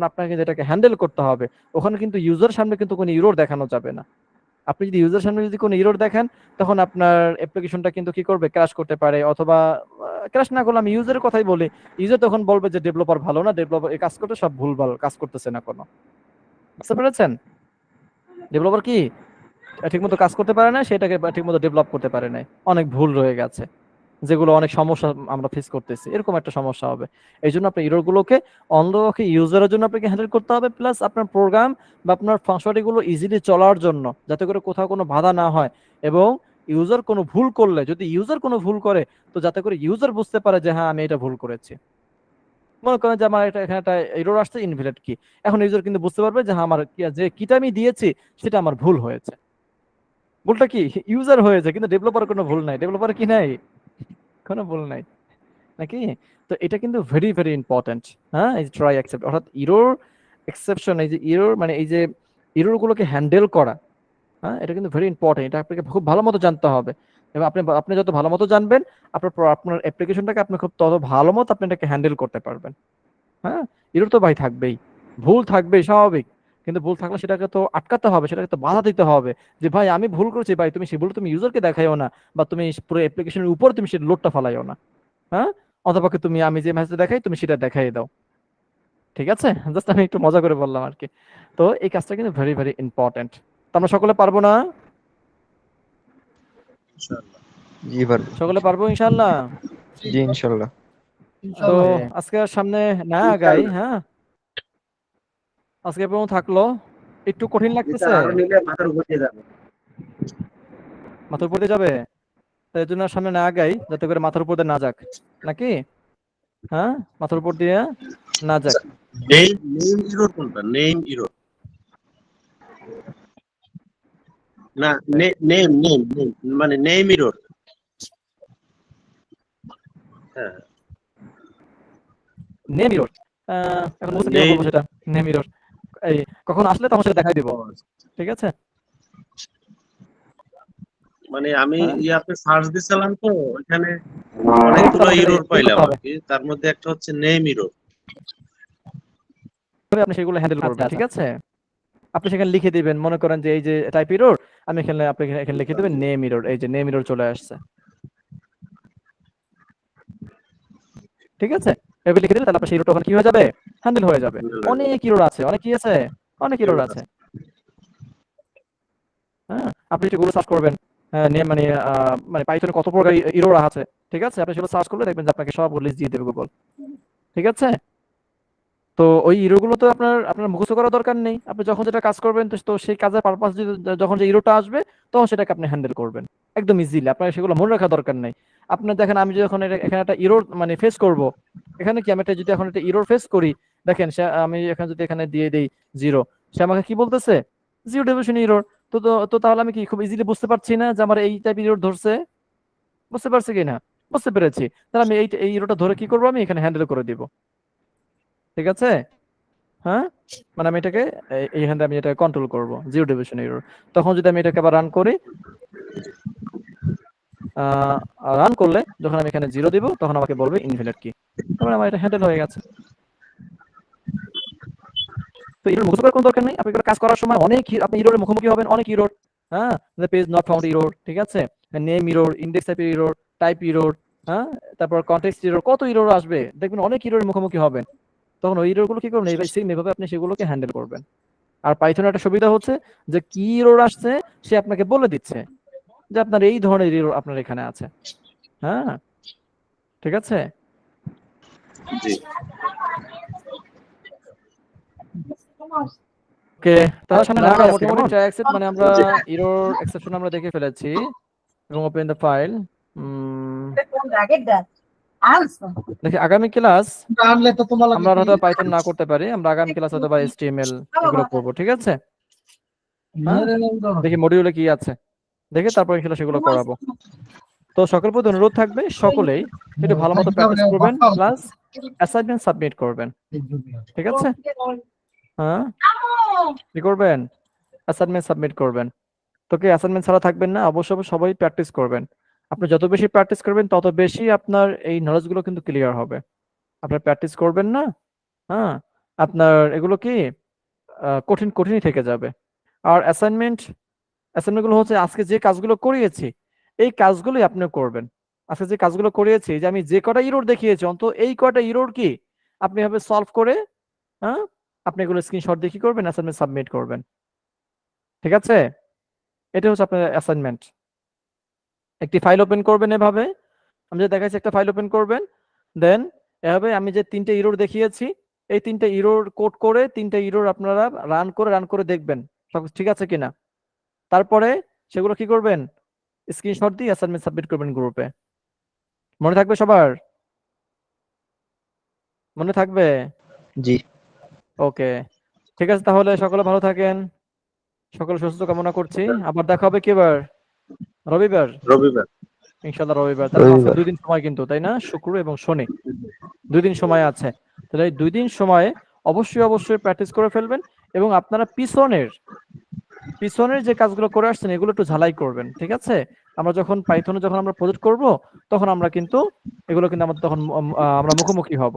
আপনাকে যেটাকে হ্যান্ডেল করতে হবে, ওখানে কিন্তু ইউজার সামনে কিন্তু কোনো এরর দেখানো যাবে না। আপনি যদি ইউজার সামনে যদি কোনো এরর দেখেন, তখন আপনার অ্যাপ্লিকেশনটা কিন্তু কি করবে, ক্র্যাশ করতে পারে, অথবা ক্র্যাশ না করলে আমি ইউজারের কথাই বলি, ইউজার তখন বলবে যে ডেভেলপার ভালো না, ডেভেলপার এই কাজ করতে সব ভুলভাল কাজ করতেছে না কোনো। বুঝতে পেরেছেন? ডেভেলপার কি ঠিকমতো কাজ করতে পারে না, সেটাকে ঠিকমতো ডেভেলপ করতে পারে না, অনেক ভুল রয়ে গেছে, যেগুলো অনেক সমস্যা আমরা ফেস করতেছি, এরকম একটা সমস্যা হবে। এই জন্য আপনার এরর গুলোকে অন্ততপক্ষে ইউজারের জন্য আপনাকে হ্যান্ডেল করতে হবে, প্লাস আপনার প্রোগ্রাম বা আপনার ফাংশনালিটি গুলো ইজিলি চলার জন্য, যাতে করে কোথাও কোনো বাধা না হয়, এবং ইউজার কোনো ভুল করলে, যদি ইউজার কোনো ভুল করে, তো যাতে করে ইউজার বুঝতে পারে যে হ্যাঁ আমি এটা ভুল করেছি। মনে করেন যে আমার এখানে একটা এরর আসছে, ইনভ্যালিড কি, এখন ইউজার কিন্তু বুঝতে পারবে যে হ্যাঁ আমার যে কিটা আমি দিয়েছি সেটা আমার ভুল হয়েছে। ভুলটা কি ইউজার হয়েছে, কিন্তু ডেভেলপার কোনো ভুল নাই, ডেভেলপার কি নাই, কোনো ভুল নাই নাকি? তো এটা কিন্তু ভেরি ভেরি ইম্পর্টেন্ট। হ্যাঁ, এই ট্রাই অ্যাকসেপ্ট, অর্থাৎ এরর এক্সেপশন, এই যে এরর মানে এই যে এরর গুলোকে হ্যান্ডেল করা, হ্যাঁ, এটা কিন্তু ভেরি ইম্পর্টেন্ট। এটা আপনাকে খুব ভালো মতো জানতে হবে, এবং আপনি যত ভালো মতো জানবেন, আপনার অ্যাপ্লিকেশনটাকে আপনি খুব তত ভালো মতো আপনি এটাকে হ্যান্ডেল করতে পারবেন। হ্যাঁ, এরর তো ভাই থাকবেই, ভুল থাকবেই, স্বাভাবিক, কিন্তু ভুল থাকলে সেটাকে তো আটকাতে হবে, সেটাকে তো বাধা দিতে হবে, যে ভাই আমি ভুল করেছি ভাই, তুমি সেই ভুল তুমি ইউজারকে দেখাইও না, বা তুমি পুরো অ্যাপ্লিকেশনের উপর তুমি সেই লোডটা ফালাইও না। হ্যাঁ, অথবা তুমি আমি যে মেসেজ দেখাই তুমি সেটা দেখাই দাও। ঠিক আছে, জাস্ট আমি একটু মজা করে বললাম আর কি। তো এই কাজটা কিন্তু ভেরি ভেরি ইম্পর্টেন্ট। তো আমরা সকলে পারবো না? জি পারবো। সকলে পারবো ইনশাআল্লাহ? জি ইনশাল্লাহ। তো আজকে আর সামনে না আগাই, হ্যাঁ, আজকে পর্যন্ত থাকলো। একটু কঠিন লাগতেছে, আরো নিলে মাথার উপর দিয়ে যাবে। মাথার উপর দিয়ে যাবে, তাই জন্য আর সামনে না আগাই, যাতে করে মাথার উপর দিয়ে না যাক, নাকি? হ্যাঁ, মাথার উপর দিয়ে না যাক। নেম ইরর কোনটা? নেম ইরর না, নেম নেম নেম মানে নেম ইরর। হ্যাঁ, নেম ইরর, এখন বুঝতে কি বলবো সেটা, নেম ইরর এই কখন আসলে তখন সেটা দেখাই দিব, ঠিক আছে? মানে আমি হ্যাঁ, ইয়াতে সার্চ দিছিলাম, তো ওখানে অনেকগুলো ইরর পাইলাম আর কি, তার মধ্যে একটা হচ্ছে নেম ইরর। কিভাবে আপনি সেগুলো হ্যান্ডেল করবেন, আচ্ছা, ঠিক আছে? আপনি সেখানে লিখে দিবেন, মনে করেন যে এই যে টাইপ এরর, আমি এখানে লিখে দিবেন নেম এরর, এই যে নেম এরর চলে আসছে, ঠিক আছে? এভাবে লিখে দিলে তাহলে আপনার সেই এররটা ওখানে কি হয়ে যাবে, হ্যান্ডেল হয়ে যাবে। অনেক এরর আছে, অনেক কি আছে, অনেক এরর আছে। হ্যাঁ, আপনি সেগুলো সার্চ করবেন, হ্যাঁ, মানে মানে পাইথনে কত প্রকার এরর আছে, ঠিক আছে? আপনি সেগুলো সার্চ করলে দেখবেন যে আপনাকে সব লিস্ট দিয়ে দেবে গুগল, ঠিক আছে? তো ওই এরর গুলো তো আপনার মুখস্থ করার দরকার নেই, আপনি যখন যেটা কাজ করবেন, তো সেই কাজের পারপাস যখন যে এররটা আসবে, তখন সেটাকে আপনি হ্যান্ডেল করবেন একদম ইজিলি, আপনার সেগুলো মনে রাখার দরকার নেই। আপনি দেখেন, আমি যখন এখানে একটা এরর মানে ফেস করব, এখানে কি আমি যদি এখন একটা এরর ফেস করি, দেখেন আমি এখানে যদি এখানে দিয়ে দেই 0, সে আমাকে কি বলতেছে, 0 ডেভিয়েশন এরর। তো তাহলে আমি কি খুব ইজিলি বুঝতে পারছি না যে আমার এই টাইপ এরর ধরছে? বুঝতে পারছি কিনা? বুঝতে পেরেছি। তাহলে আমি এই এররটা ধরে কি করব, আমি এখানে হ্যান্ডেল করে দিব, ঠিক আছে? হ্যাঁ, মানে আমি এটাকে এইখান থেকে আমি এটা কন্ট্রোল করব, 0 ডেভিয়েশন এরর। তখন যদি আমি এটাকে আবার রান করি, রান করলে যখন আমি এখানে 0 দিব, তখন আমাকে বলবে ইনভ্যালিড কি, তারপরে আমার এটা হ্যান্ডেল হয়ে গেছে। তো এরর মুখস্থ করার কোনো দরকার নেই, আপনি কাজ করার সময় আপনি এররের মুখোমুখি হবেন, অনেক এরর। হ্যাঁ, পেজ নট ফাউন্ড এরর, ঠিক আছে, নেম এরর, ইন্ডেক্স টাইপের এরর, টাইপ এরর, হ্যাঁ, তারপর কনটেক্সট এরর, কত এরর আসবে, দেখবেন অনেক এররের মুখোমুখি হবেন। তখন ওই এরর গুলো কি করবেন, এইভাবে আপনি সেগুলোকে হ্যান্ডেল করবেন। আর পাইথনের একটা সুবিধা হচ্ছে যে কি এরর আসছে সে আপনাকে বলে দিচ্ছে যে আপনার এই ধরনের এরর আপনার এখানে আছে। হ্যাঁ, ঠিক আছে? জি। ওকে, তাহলে সামনে না মোটামুটি ট্রাই অ্যাকসেপ্ট মানে আমরা এরর এক্সেপশন আমরা দেখে ফেলেছি, এবং ওপেন দ্য ফাইল। দেখি আগামী ক্লাস আমরা হয়তো পাইথন না করতে পারি, আমরা আগামী ক্লাস হয়তো বা HTML এগুলো করবো, ঠিক আছে? দেখি মডিউলে কি আছে, দেখে তারপর ইনশাআল্লাহ সেগুলো করাবো। তো সকল প্রতি অনুরোধ থাকবে, সকলেই একটু ভালো মতো প্র্যাকটিস করবেন, প্লাস অ্যাসাইনমেন্ট সাবমিট করবেন, ঠিক আছে? হ্যাঁ, কি করবেন, অ্যাসাইনমেন্ট সাবমিট করবেন। তো কি অ্যাসাইনমেন্ট ছাড়া থাকবেন না? অবশ্যই সবাই প্র্যাকটিস করবেন। আপনি যত বেশি প্র্যাকটিস করবেন, তত বেশি আপনার এই নলেজ গুলো কিন্তু ক্লিয়ার হবে। আপনি প্র্যাকটিস করবেন না, হ্যাঁ, আপনার এগুলো কি কঠিনই থেকে যাবে। আর অ্যাসাইনমেন্ট গুলো হচ্ছে আজকে যে কাজগুলো করিয়েছি এই কাজগুলোই আপনি করবেন। আজকে যে কাজগুলো করিয়েছি, যে আমি যে কটা ইরর দেখিয়েছি অন্তত এই কটা ইরর কি আপনি এভাবে সলভ করে, হ্যাঁ, আপনি এগুলো স্ক্রিনশট দিয়ে কি করবেন, অ্যাসাইনমেন্ট সাবমিট করবেন। ঠিক আছে, এটা হচ্ছে আপনার অ্যাসাইনমেন্ট। একটি ফাইল ওপেন করবেন এভাবে, আমি যে দেখাচ্ছি একটা ফাইল ওপেন করবেন, দেন এভাবে আমি যে 3টে ইরর দেখিয়েছি এই 3টে ইরর কোড করে 3টে ইরর আপনারা রান করে দেখবেন সব ঠিক আছে কিনা। তারপরে সেগুলো কি করবেন, স্ক্রিনশট দিয়ে অ্যাসাইনমেন্ট সাবমিট করবেন গ্রুপে। মনে থাকবে সবার? মনে থাকবে? জি। ওকে, ঠিক আছে, তাহলে সকলে ভালো থাকেন, সকলে সুস্থ কামনা করছি। আবার দেখা হবে কি বার? রবিবার রবিবার। ইনশাআল্লাহ, রবিবার। তাহলে মাত্র রবিবার। 2 দিন সময় কিন্তু, তাই না? শুক্র এবং শনি 2 দিন সময় আছে। তাহলে এই 2 দিন সময়ে অবশ্যই প্র্যাকটিস করে ফেলবেন এবং আপনারা পিছনের যে কাজগুলো করে আসছেন এগুলো একটু ঝালাই করবেন। ঠিক আছে, আমরা যখন পাইথনে যখন আমরা প্রজেক্ট করব তখন আমরা কিন্তু এগুলো কিন্তু আমাদের তখন আমরা মুখোমুখি হব।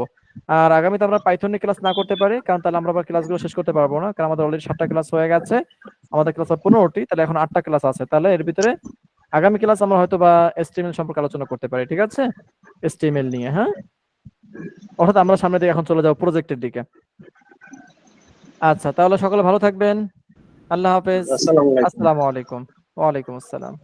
আর আগামীতে আমরা পাইথনে ক্লাস না করতে পারি, কারণ তাহলে আমরা আবার ক্লাসগুলো শেষ করতে পারবো না, কারণ আমাদের অলরেডি 7টা ক্লাস হয়ে গেছে, আমাদের ক্লাস 15টি, তাহলে এখন 8টা ক্লাস আছে। তাহলে এর ভিতরে আগামী ক্লাস আমরা হয়তো বা HTML সম্পর্কে আলোচনা করতে পারি। ঠিক আছে, HTML নিয়ে, হ্যাঁ, অর্থাৎ আমরা সামনে দিকে এখন চলে যাব প্রজেক্টের দিকে। আচ্ছা, তাহলে সকলে ভালো থাকবেন। আল্লাহ হাফেজ। আসসালামু আলাইকুম। আসসালামু আলাইকুম। ওয়ালাইকুম আসসালাম।